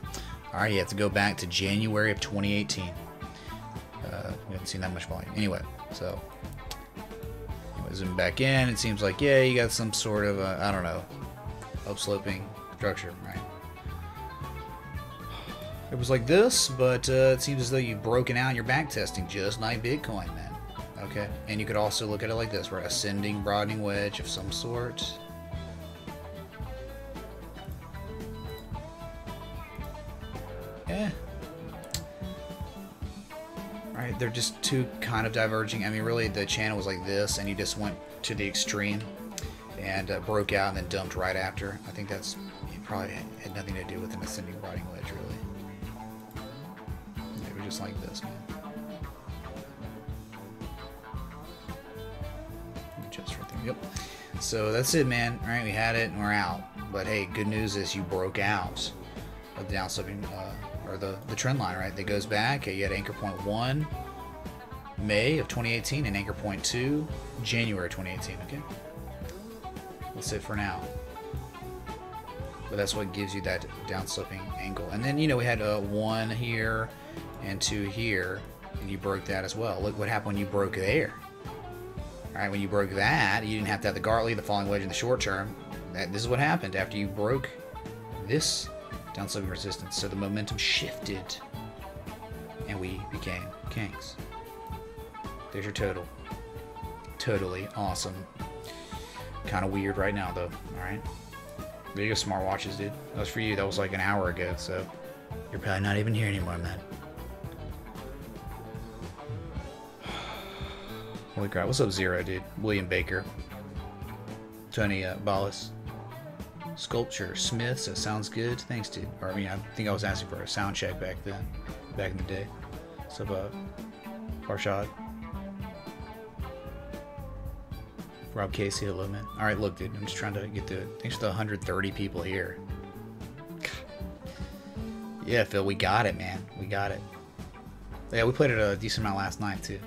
[SPEAKER 1] Alright, you have to go back to January of 2018. We haven't seen that much volume. Anyway, so. Anyway, zoom back in. It seems like, yeah, you got some sort of, I don't know, upsloping structure, right? It was like this, but it seems as though you've broken out and you're back testing, just like Bitcoin, man. Okay, and you could also look at it like this, right? Ascending, broadening wedge of some sort. Yeah. Right, they're just two kind of diverging. I mean, really, the channel was like this, and you just went to the extreme and broke out and then dumped right after. I think that's, it probably had nothing to do with an ascending, broadening wedge, really. They were just like this, man. Just for thing. Yep. So that's it, man. All right, we had it and we're out. But hey, good news is you broke out of the downsloping, or the trend line, right? That goes back. You had anchor point 1, May of 2018, and anchor point 2, January 2018. Okay. That's it for now. But that's what gives you that downsloping angle. And then, you know, we had 1 here and 2 here, and you broke that as well. Look what happened when you broke there. All right, when you broke that, you didn't have to have the Gartley, the falling wedge in the short term. This is what happened after you broke this downsloping resistance. So the momentum shifted, and we became kings. There's your total. Totally awesome. Kind of weird right now, though. All right. There you go, smartwatches, dude. That was for you. That was like an hour ago, so you're probably not even here anymore, man. Holy crap. What's up, Zero, dude? William Baker. Tony Ballas. Sculpture. Smiths. That sounds good. Thanks, dude. Or, I mean, I think I was asking for a sound check back then. Back in the day. So, Farshad. Rob Casey, hello, man. Alright, look, dude. I'm just trying to get the... Thanks for the 130 people here. Yeah, Phil, we got it, man. We got it. Yeah, we played it a decent amount last night, too.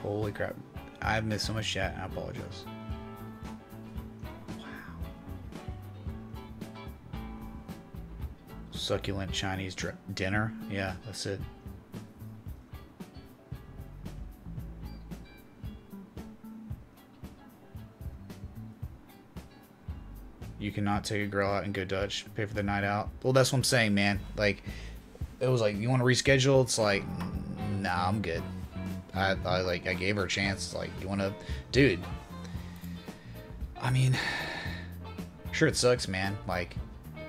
[SPEAKER 1] Holy crap. I've missed so much chat, and I apologize. Wow. Succulent Chinese dinner? Yeah, that's it. You cannot take a girl out and go Dutch, pay for the night out. Well, that's what I'm saying, man. Like, it was like, you want to reschedule? It's like, nah, I'm good. I gave her a chance. Like, you want to, dude. I mean, sure, it sucks, man. Like,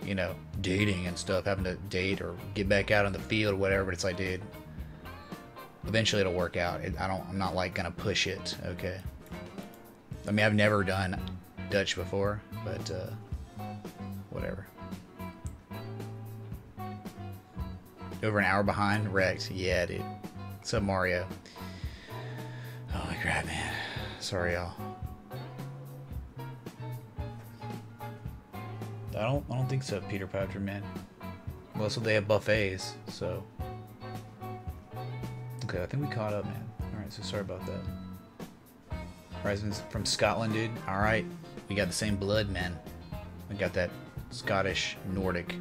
[SPEAKER 1] you know, dating and stuff, having to date or get back out on the field or whatever. But it's like, dude, eventually it'll work out. I'm not like gonna push it. Okay. I mean, I've never done Dutch before, but whatever. Over an hour behind Rex. Yeah, dude. What's up, Mario? Oh my crap, man. Sorry, y'all. I don't think so, Peter Patrick, man. Well, so they have buffets, so. Okay, I think we caught up, man. Alright, so sorry about that. Horizon's from Scotland, dude. Alright. We got the same blood, man. We got that Scottish Nordic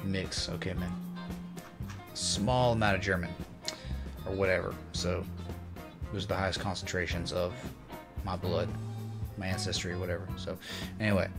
[SPEAKER 1] mix. Okay, man. Small amount of German or whatever. So those are the highest concentrations of my blood, my ancestry, or whatever. So anyway.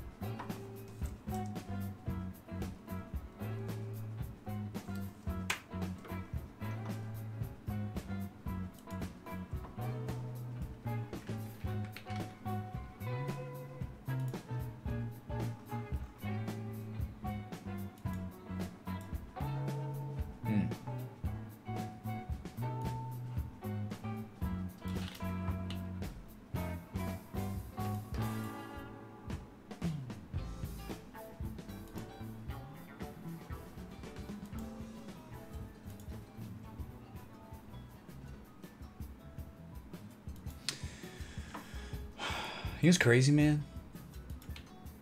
[SPEAKER 1] He was crazy, man.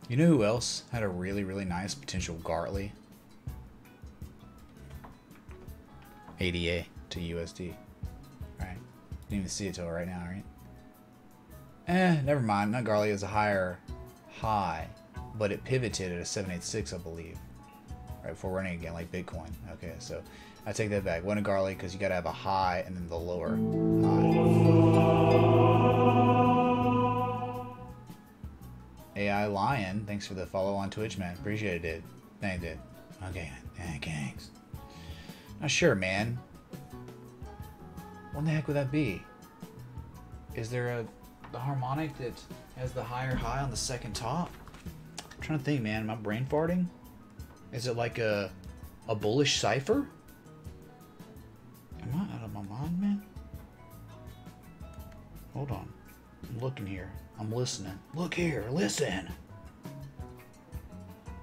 [SPEAKER 1] You know who else had a really, really nice potential Gartley? ADA to USD. Right? Didn't even see it till right now, right? Never mind. Not Gartley is a higher high, but it pivoted at a 786, I believe. Right before running again, like Bitcoin. Okay, so I take that back. Wasn't a Gartley because you got to have a high and then the lower high. AI Lion, thanks for the follow on Twitch, man. Appreciate it, dude. Thank you, dude. Okay, thanks. Not sure, man. What the heck would that be? Is there the harmonic that has the higher high on the second top? I'm trying to think, man. Am I brain farting? Is it like a bullish cipher? Am I out of my mind, man? Hold on. I'm looking here. I'm listening. Look here, listen.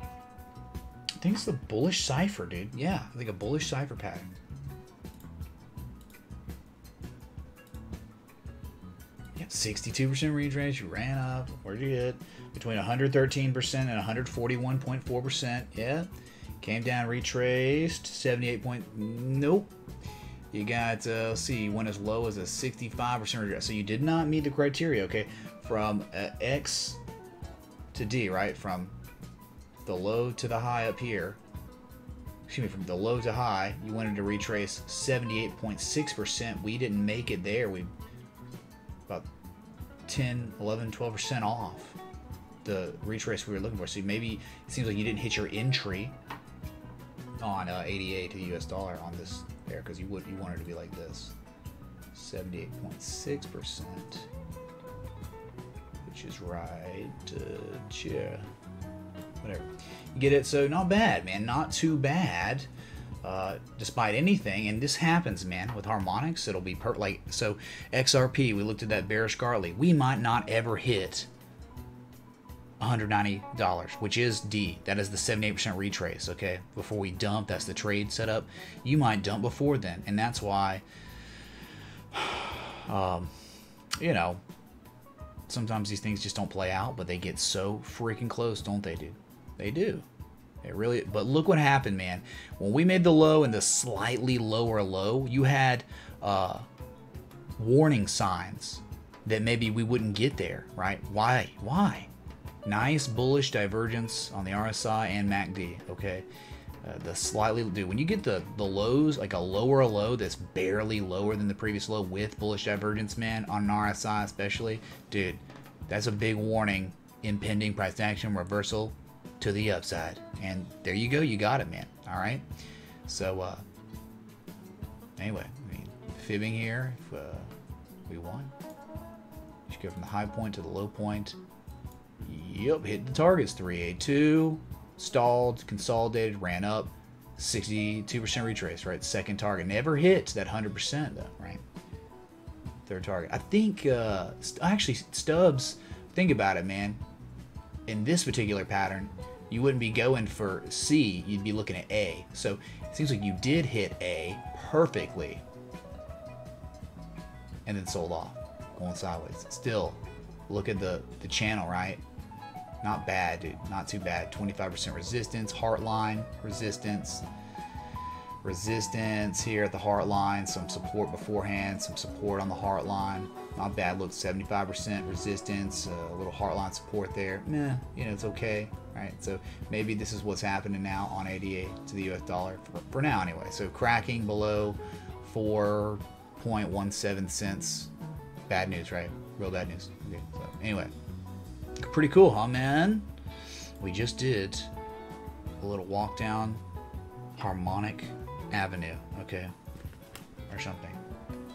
[SPEAKER 1] I think it's the bullish cipher, dude. Yeah, I think a bullish cipher pattern. Yep, 62% retrace. You ran up. Where'd you get? Between 113% and 141.4%. Yeah. Came down, retraced. 78 point. Nope. You got, let's see, went as low as a 65% retrace. So you did not meet the criteria, okay? From X to D, right? From the low to the high up here. Excuse me, from the low to high, you wanted to retrace 78.6%. We didn't make it there. We about 10, 11, 12% off the retrace we were looking for. So maybe it seems like you didn't hit your entry on 88 to the US dollar on this there because you wanted to be like this. 78.6%. Which is right, yeah, whatever. You get it? So not bad, man. Not too bad, despite anything. And this happens, man, with harmonics. It'll be like so. XRP. We looked at that bearish Gartley. We might not ever hit $190, which is D. That is the 78% retrace. Okay, before we dump, that's the trade setup. You might dump before then, and that's why. You know. Sometimes these things just don't play out, but they get so freaking close, don't they, dude? They do. They really. But look what happened, man. When we made the low and the slightly lower low, you had warning signs that maybe we wouldn't get there, right? Why? Nice bullish divergence on the RSI and MACD, okay? The slightly, dude, when you get the lows, like a lower low that's barely lower than the previous low with bullish divergence, man, on an RSI especially, dude, that's a big warning. Impending price action reversal to the upside. And there you go, you got it, man. All right. So, anyway, I mean, fibbing here, if we won. Just go from the high point to the low point. Yep, hit the targets. 382. Stalled, consolidated, ran up, 62% retrace, right? Second target. Never hit that 100% though, right? Third target. I think, actually, Stubbs, think about it, man. In this particular pattern, you wouldn't be going for C, you'd be looking at A. So it seems like you did hit A perfectly and then sold off, going sideways. Still, look at the channel, right? Not bad, dude. Not too bad. 25% resistance, heart line, resistance here at the heart line, some support beforehand, some support on the heart line. Not bad. Look, 75% resistance, a little heartline support there. Meh, you know, it's okay, right? So maybe this is what's happening now on ADA to the US dollar for now anyway. So cracking below 4.17 cents. Bad news, right? Real bad news. Okay, so anyway, pretty cool, huh, man? We just did a little walk down Harmonic Avenue, okay, or something,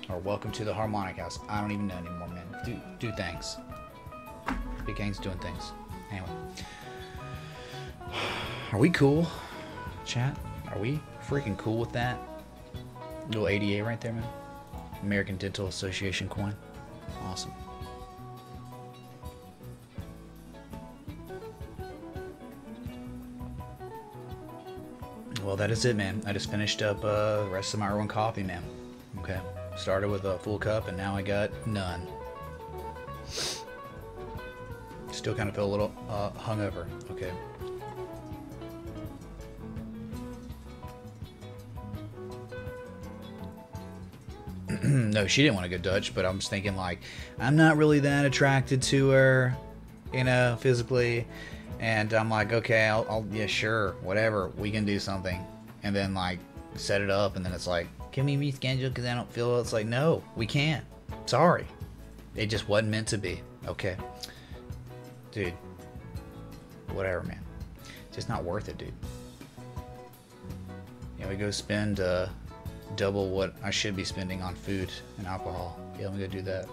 [SPEAKER 1] or welcome to the Harmonic House. I don't even know anymore, man. Do things. Big Gang's doing things. Anyway, are we cool, chat? Are we freaking cool with that? Little ADA right there, man. American Dental Association coin. Awesome. Well, that is it, man. I just finished up the rest of my Irwin coffee, man. Okay. Started with a full cup, and now I got none. Still kind of feel a little hungover. Okay. No, she didn't want to go Dutch, but I was thinking, like, I'm not really that attracted to her, you know, physically. And I'm like, okay, I'll yeah, sure, whatever, we can do something. And then, like, set it up, and then it's like, can we reschedule because I don't feel it? It's like, no, we can't. Sorry. It just wasn't meant to be. Okay. Dude. Whatever, man. It's just not worth it, dude. Yeah, we go spend double what I should be spending on food and alcohol. Yeah, let me go do that.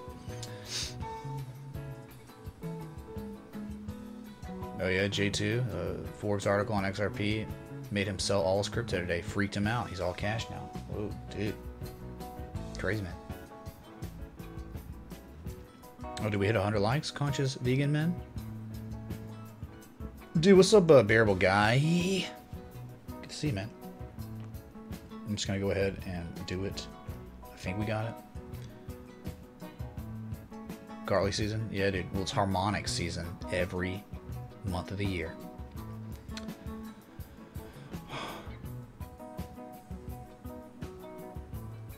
[SPEAKER 1] Oh yeah, J2, Forbes article on XRP made him sell all his crypto today. Freaked him out. He's all cash now. Whoa, dude. Crazy, man. Oh, did we hit 100 likes? Conscious vegan men? Dude, what's up, bearable guy? Good to see you, man. I'm just gonna go ahead and do it. I think we got it. Garlic season? Yeah, dude. Well, it's harmonic season every month of the year.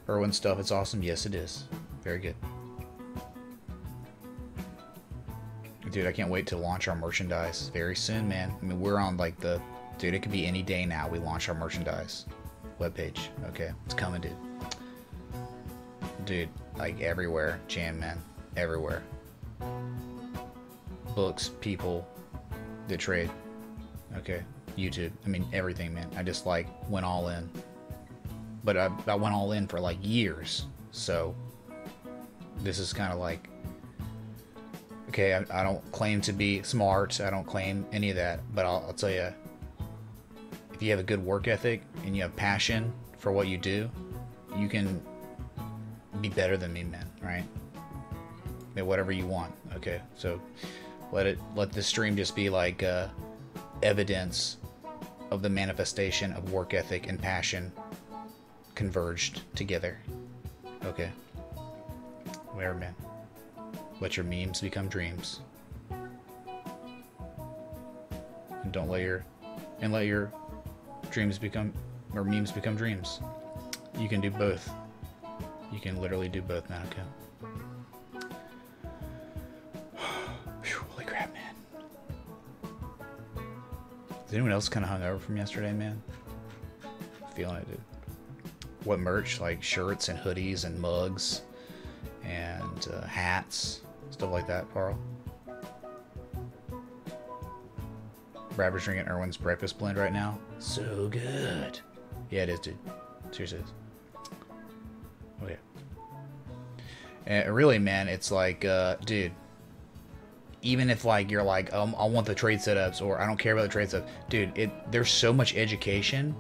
[SPEAKER 1] Irwin stuff, it's awesome. Yes, it is. Very good. Dude, I can't wait to launch our merchandise very soon, man. I mean, we're on like the... Dude, it could be any day now we launch our merchandise webpage. Okay, it's coming, dude. Dude, like everywhere. Jam, man. Everywhere. Books, people, the trade. Okay, YouTube. I mean, everything, man. I just like went all in. But I went all in for like years. So this is kind of like... Okay, I don't claim to be smart. I don't claim any of that. But I'll tell you, if you have a good work ethic and you have passion for what you do, you can be better than me, man, right? At whatever you want, okay? So let this stream just be like evidence of the manifestation of work ethic and passion converged together. Okay. Whatever, man. Let your memes become dreams. And don't let your dreams become, or memes become dreams. You can do both. You can literally do both, man, okay? Whew, holy crap, man. Is anyone else kind of hungover from yesterday, man? Feeling it, dude. What merch? Like shirts and hoodies and mugs and hats, stuff like that, Carl. Rapper's drinking Irwin's breakfast blend right now. So good. Yeah, it is, dude. Seriously, it is. Oh, yeah. And really, man, it's like, dude, even if, like, you're like, I want the trade setups, or I don't care about the trade setups, dude, there's so much education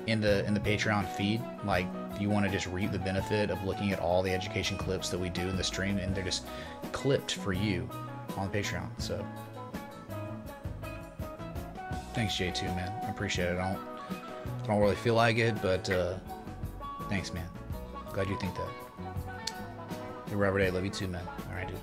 [SPEAKER 1] in the Patreon feed. Like, you want to just reap the benefit of looking at all the education clips that we do in the stream, and they're just clipped for you on Patreon. So thanks, J2, man. I appreciate it. I don't really feel like it, but thanks, man. Glad you think that. Hey, Robert A, love you too, man. All right, dude.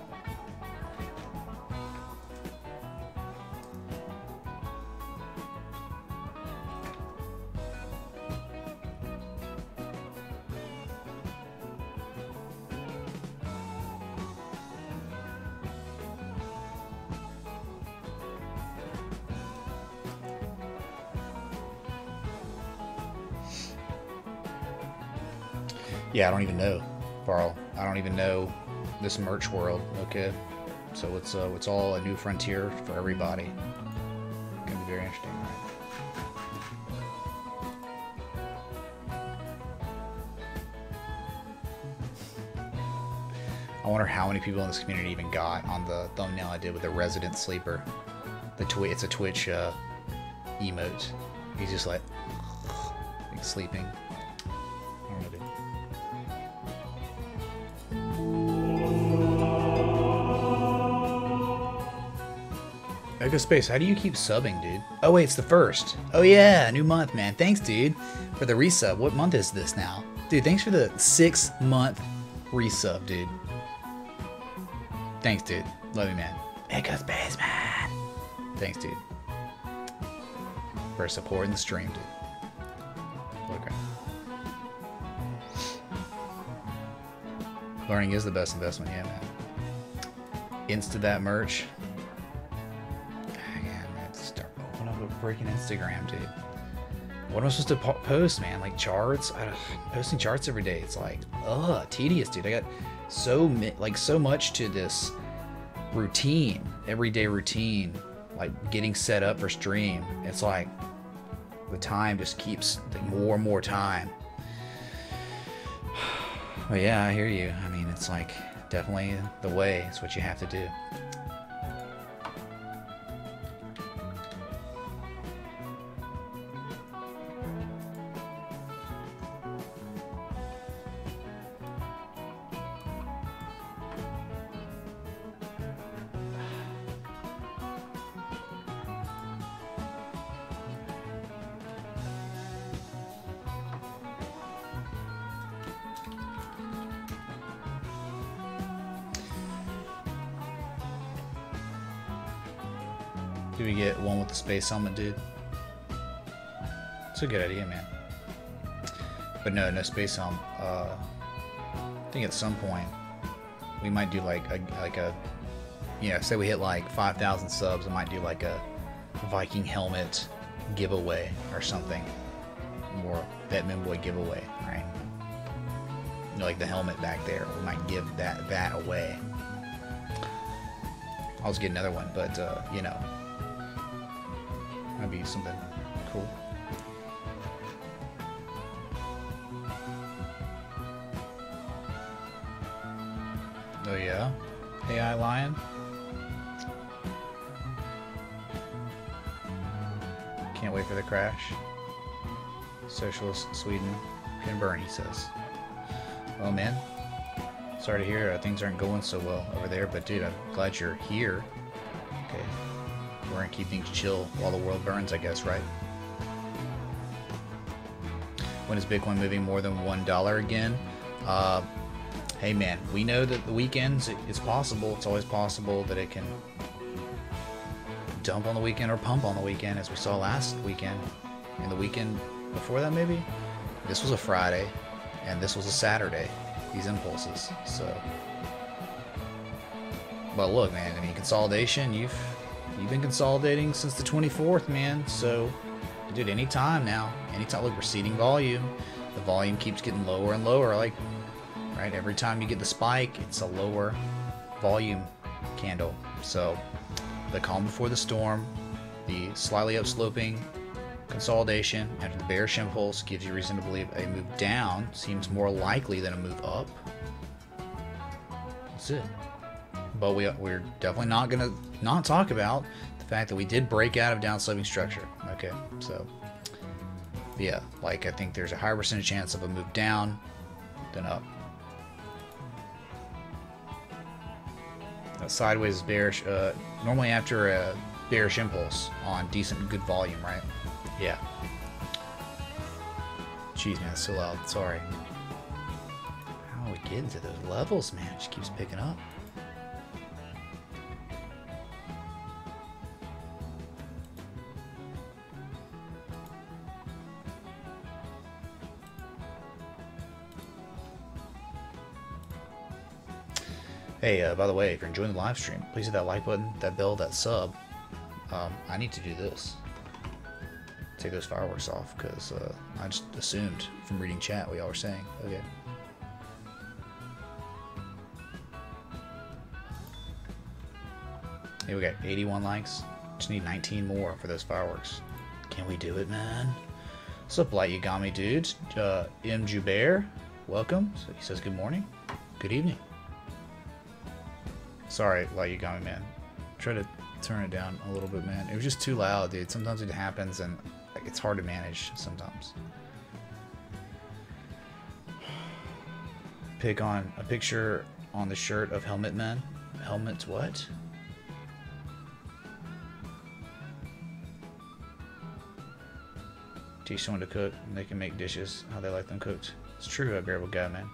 [SPEAKER 1] Yeah, I don't even know, Carl. I don't even know this merch world. Okay, so it's all a new frontier for everybody. It's gonna be very interesting, right? I wonder how many people in this community even got on the thumbnail I did with the resident sleeper. It's a Twitch emote. He's just like sleeping. I don't know, dude. Echo Space, how do you keep subbing, dude? Oh wait, it's the 1st. Oh yeah, new month, man. Thanks, dude, for the resub. What month is this now? Dude, thanks for the 6-month resub, dude. Thanks, dude. Love you, man. Echo Space, man. Thanks, dude. For supporting the stream, dude. Okay. Learning is the best investment, yeah, man. Insta that merch. Breaking Instagram, dude. What am I supposed to post, man? Like charts? Posting charts every day. It's like, tedious, dude. I got so much to this routine, everyday routine, like getting set up for stream. It's like the time just keeps like, more and more time. But yeah, I hear you. I mean, it's like definitely the way. It's what you have to do. Do we get one with the space helmet, dude? It's a good idea, man. But no space helmet. I think at some point we might do like a say we hit like 5,000 subs, I might do like a Viking helmet giveaway or something. More Batman Boy giveaway, right? You know, like the helmet back there. We might give that away. I'll just get another one, but you know. That'd be something cool. Oh yeah? AI Lion? Can't wait for the crash. Socialist Sweden can burn, he says. Well, man. Sorry to hear things aren't going so well over there, but dude, I'm glad you're here. Okay. We're gonna keep things chill while the world burns, I guess, right? When is Bitcoin moving more than $1 again? Hey man, we know that the weekends, it's possible, it's always possible that it can dump on the weekend or pump on the weekend, as we saw last weekend. And the weekend before that, maybe? This was a Friday, and this was a Saturday, these impulses, so. But look, man, I mean, consolidation, you've been consolidating since the 24th, man, so, dude, anytime now, anytime, look, we're seeding volume, the volume keeps getting lower and lower, like, right, every time you get the spike, it's a lower volume candle, so, the calm before the storm, the slightly upsloping consolidation after the bearish impulse gives you reason to believe a move down seems more likely than a move up. That's it. But we're definitely not going to not talk about the fact that we did break out of downsloping structure. Okay, so yeah, like I think there's a higher percentage chance of a move down than up. Sideways is bearish, normally after a bearish impulse on decent good volume, right? Yeah. Jeez, man, it's so loud. Sorry. How are we getting to those levels, man? It just keeps picking up. Hey, by the way, if you're enjoying the live stream, please hit that like button, that bell, that sub. I need to do this. Take those fireworks off, because I just assumed from reading chat what y'all were saying. Okay. Here we got 81 likes. Just need 19 more for those fireworks. Can we do it, man? What's up, Light Yagami, dude? M. Jubair, welcome. So he says good morning. Good evening. Sorry, Light Yagami, man. Try to turn it down a little bit, man. It was just too loud, dude. Sometimes it happens, and like, it's hard to manage sometimes. Pick on a picture on the shirt of Helmet Man. Helmets what? Teach someone to cook, and they can make dishes how they like them cooked. It's true, Bearable Guy, man.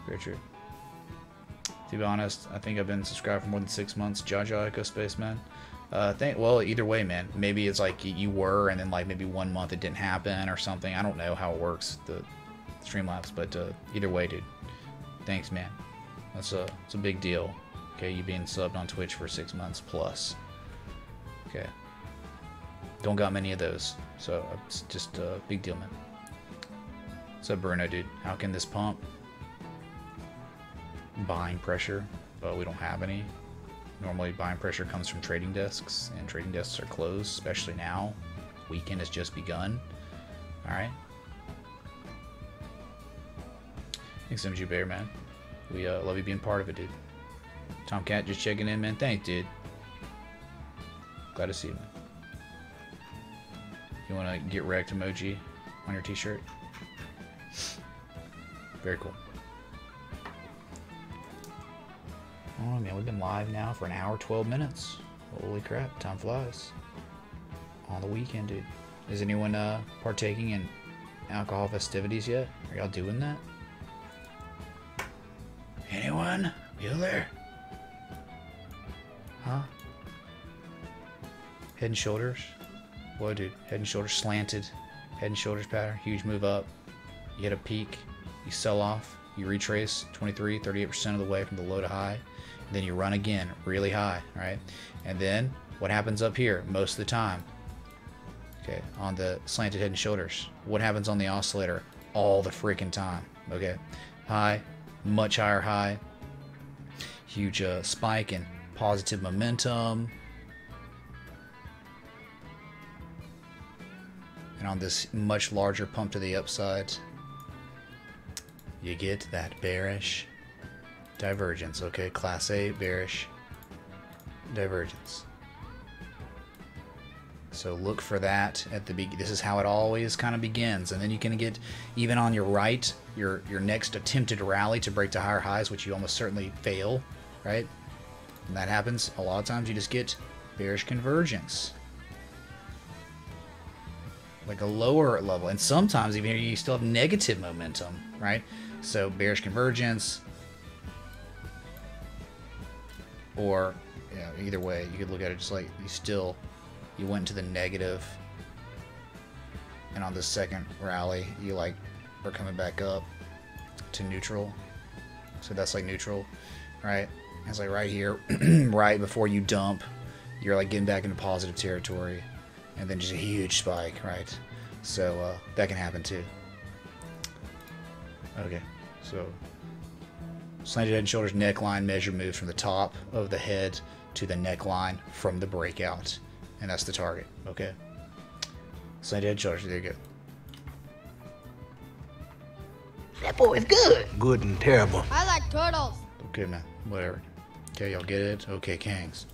[SPEAKER 1] Very true. To be honest, I think I've been subscribed for more than 6 months. Jaja Echo Space, man. Well, either way, man. Maybe it's like you were, and then like maybe 1 month it didn't happen or something. I don't know how it works, the Streamlabs, but either way, dude. Thanks, man. It's a big deal. Okay, you being subbed on Twitch for 6 months plus. Okay. Don't got many of those, so it's just a big deal, man. What's up, Bruno, dude? How can this pump? Buying pressure, but we don't have any. Normally buying pressure comes from trading desks, and trading desks are closed, especially now. Weekend has just begun. Alright. Thanks, MG Bear, man. We love you being part of it, dude. Tomcat just checking in, man. Thanks, dude. Glad to see you, man. You want to get wrecked emoji on your t-shirt? Very cool. Oh man, we've been live now for an hour, 12 minutes. Holy crap, time flies. On the weekend, dude. Is anyone partaking in alcohol festivities yet? Are y'all doing that? Anyone? You there? Huh? Head and shoulders? Whoa, dude. Head and shoulders slanted. Head and shoulders pattern. Huge move up. You hit a peak. You sell off. You retrace 23, 38% of the way from the low to high. Then you run again really high, right? And then what happens up here most of the time? Okay, on the slanted head and shoulders. What happens on the oscillator all the freaking time? Okay, high, much higher high. Huge spike in positive momentum. And on this much larger pump to the upside, you get that bearish divergence. Okay, Class A bearish divergence. So look for that at the beginning. This is how it always kind of begins, and then you can get even on your right, your next attempted rally to break to higher highs, which you almost certainly fail, right? And that happens a lot of times. You just get bearish convergence, like a lower level, and sometimes even you still have negative momentum, right? So bearish convergence, or either way, you could look at it just like you went to the negative, and on the second rally you like are coming back up to neutral. So that's like neutral, right? It's like right here, right before you dump, you're like getting back into positive territory, and then just a huge spike, right? So that can happen too. Okay, so slanted head and shoulders neckline measure moves from the top of the head to the neckline from the breakout, and that's the target. Okay, slanted head and shoulders. There you go.
[SPEAKER 6] That boy is good. Good and terrible.
[SPEAKER 4] I like turtles.
[SPEAKER 1] Okay, man. Whatever. Okay, y'all get it? Okay, Kangs.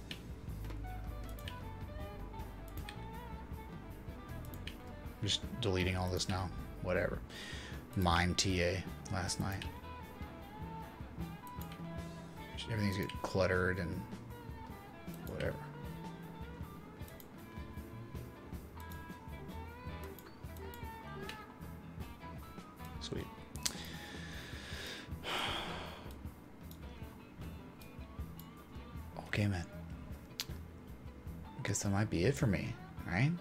[SPEAKER 1] Just deleting all this now. Whatever. Mime TA last night. Everything's get cluttered and whatever. Sweet. Okay, man. Guess that might be it for me, right?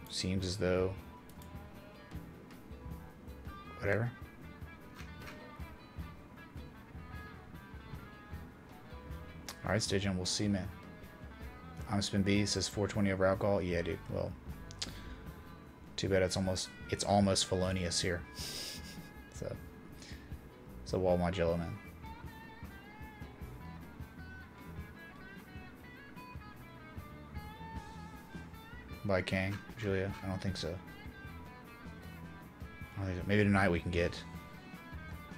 [SPEAKER 1] Seems as though... whatever. Alright, Stygian, we'll see, man. I'm Spin B, says 420 over alcohol. Yeah, dude. Well, too bad it's almost felonious here. So wall my jello, man. by Kang, Julia? I don't think so. Maybe tonight we can get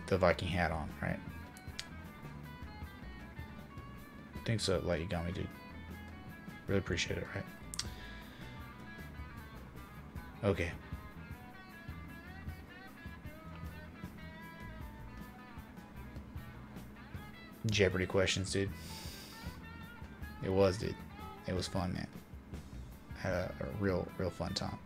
[SPEAKER 1] the Viking hat on, right? I think so, Light Yagami, dude. Really appreciate it, right? Okay. Jeopardy questions, dude. It was, dude. It was fun, man. Had a real fun time.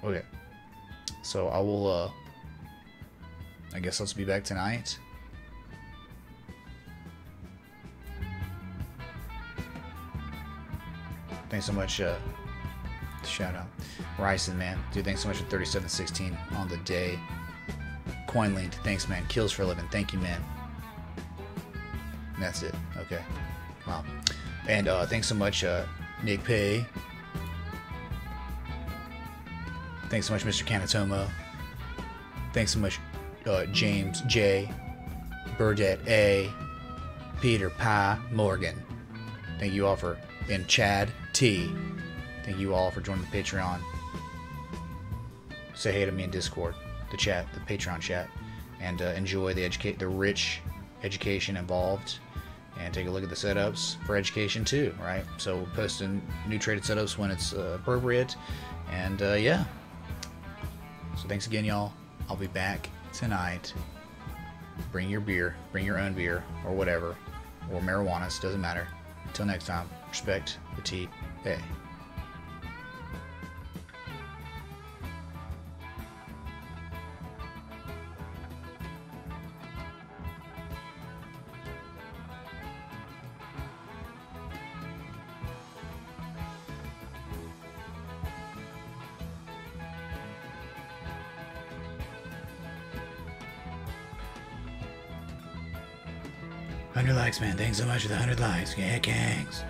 [SPEAKER 1] Okay. So I will, I guess let's be back tonight. Thanks so much, shout out. Ryson, man. Dude, thanks so much for 3716 on the day. Coin linked. Thanks, man. Kills for a living. Thank you, man. And that's it. Okay. Wow. And thanks so much, Nick Pay. Thanks so much, Mr. Kanatomo. Thanks so much, James J. Burdette A. Peter Pi Morgan. Thank you all for, and Chad T. Thank you all for joining the Patreon. Say hey to me in Discord, the chat, the Patreon chat, and enjoy the rich education involved, and take a look at the setups for education too, right? So we're posting new traded setups when it's appropriate, and yeah. So thanks again, y'all. I'll be back tonight. Bring your beer, bring your own beer, or whatever, or marijuana, doesn't matter. Until next time, respect the TA. Likes, man. Thanks so much for the 100 likes. Yeah, gangs.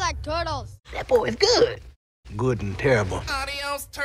[SPEAKER 4] like turtles.
[SPEAKER 6] That boy is good. Good and terrible.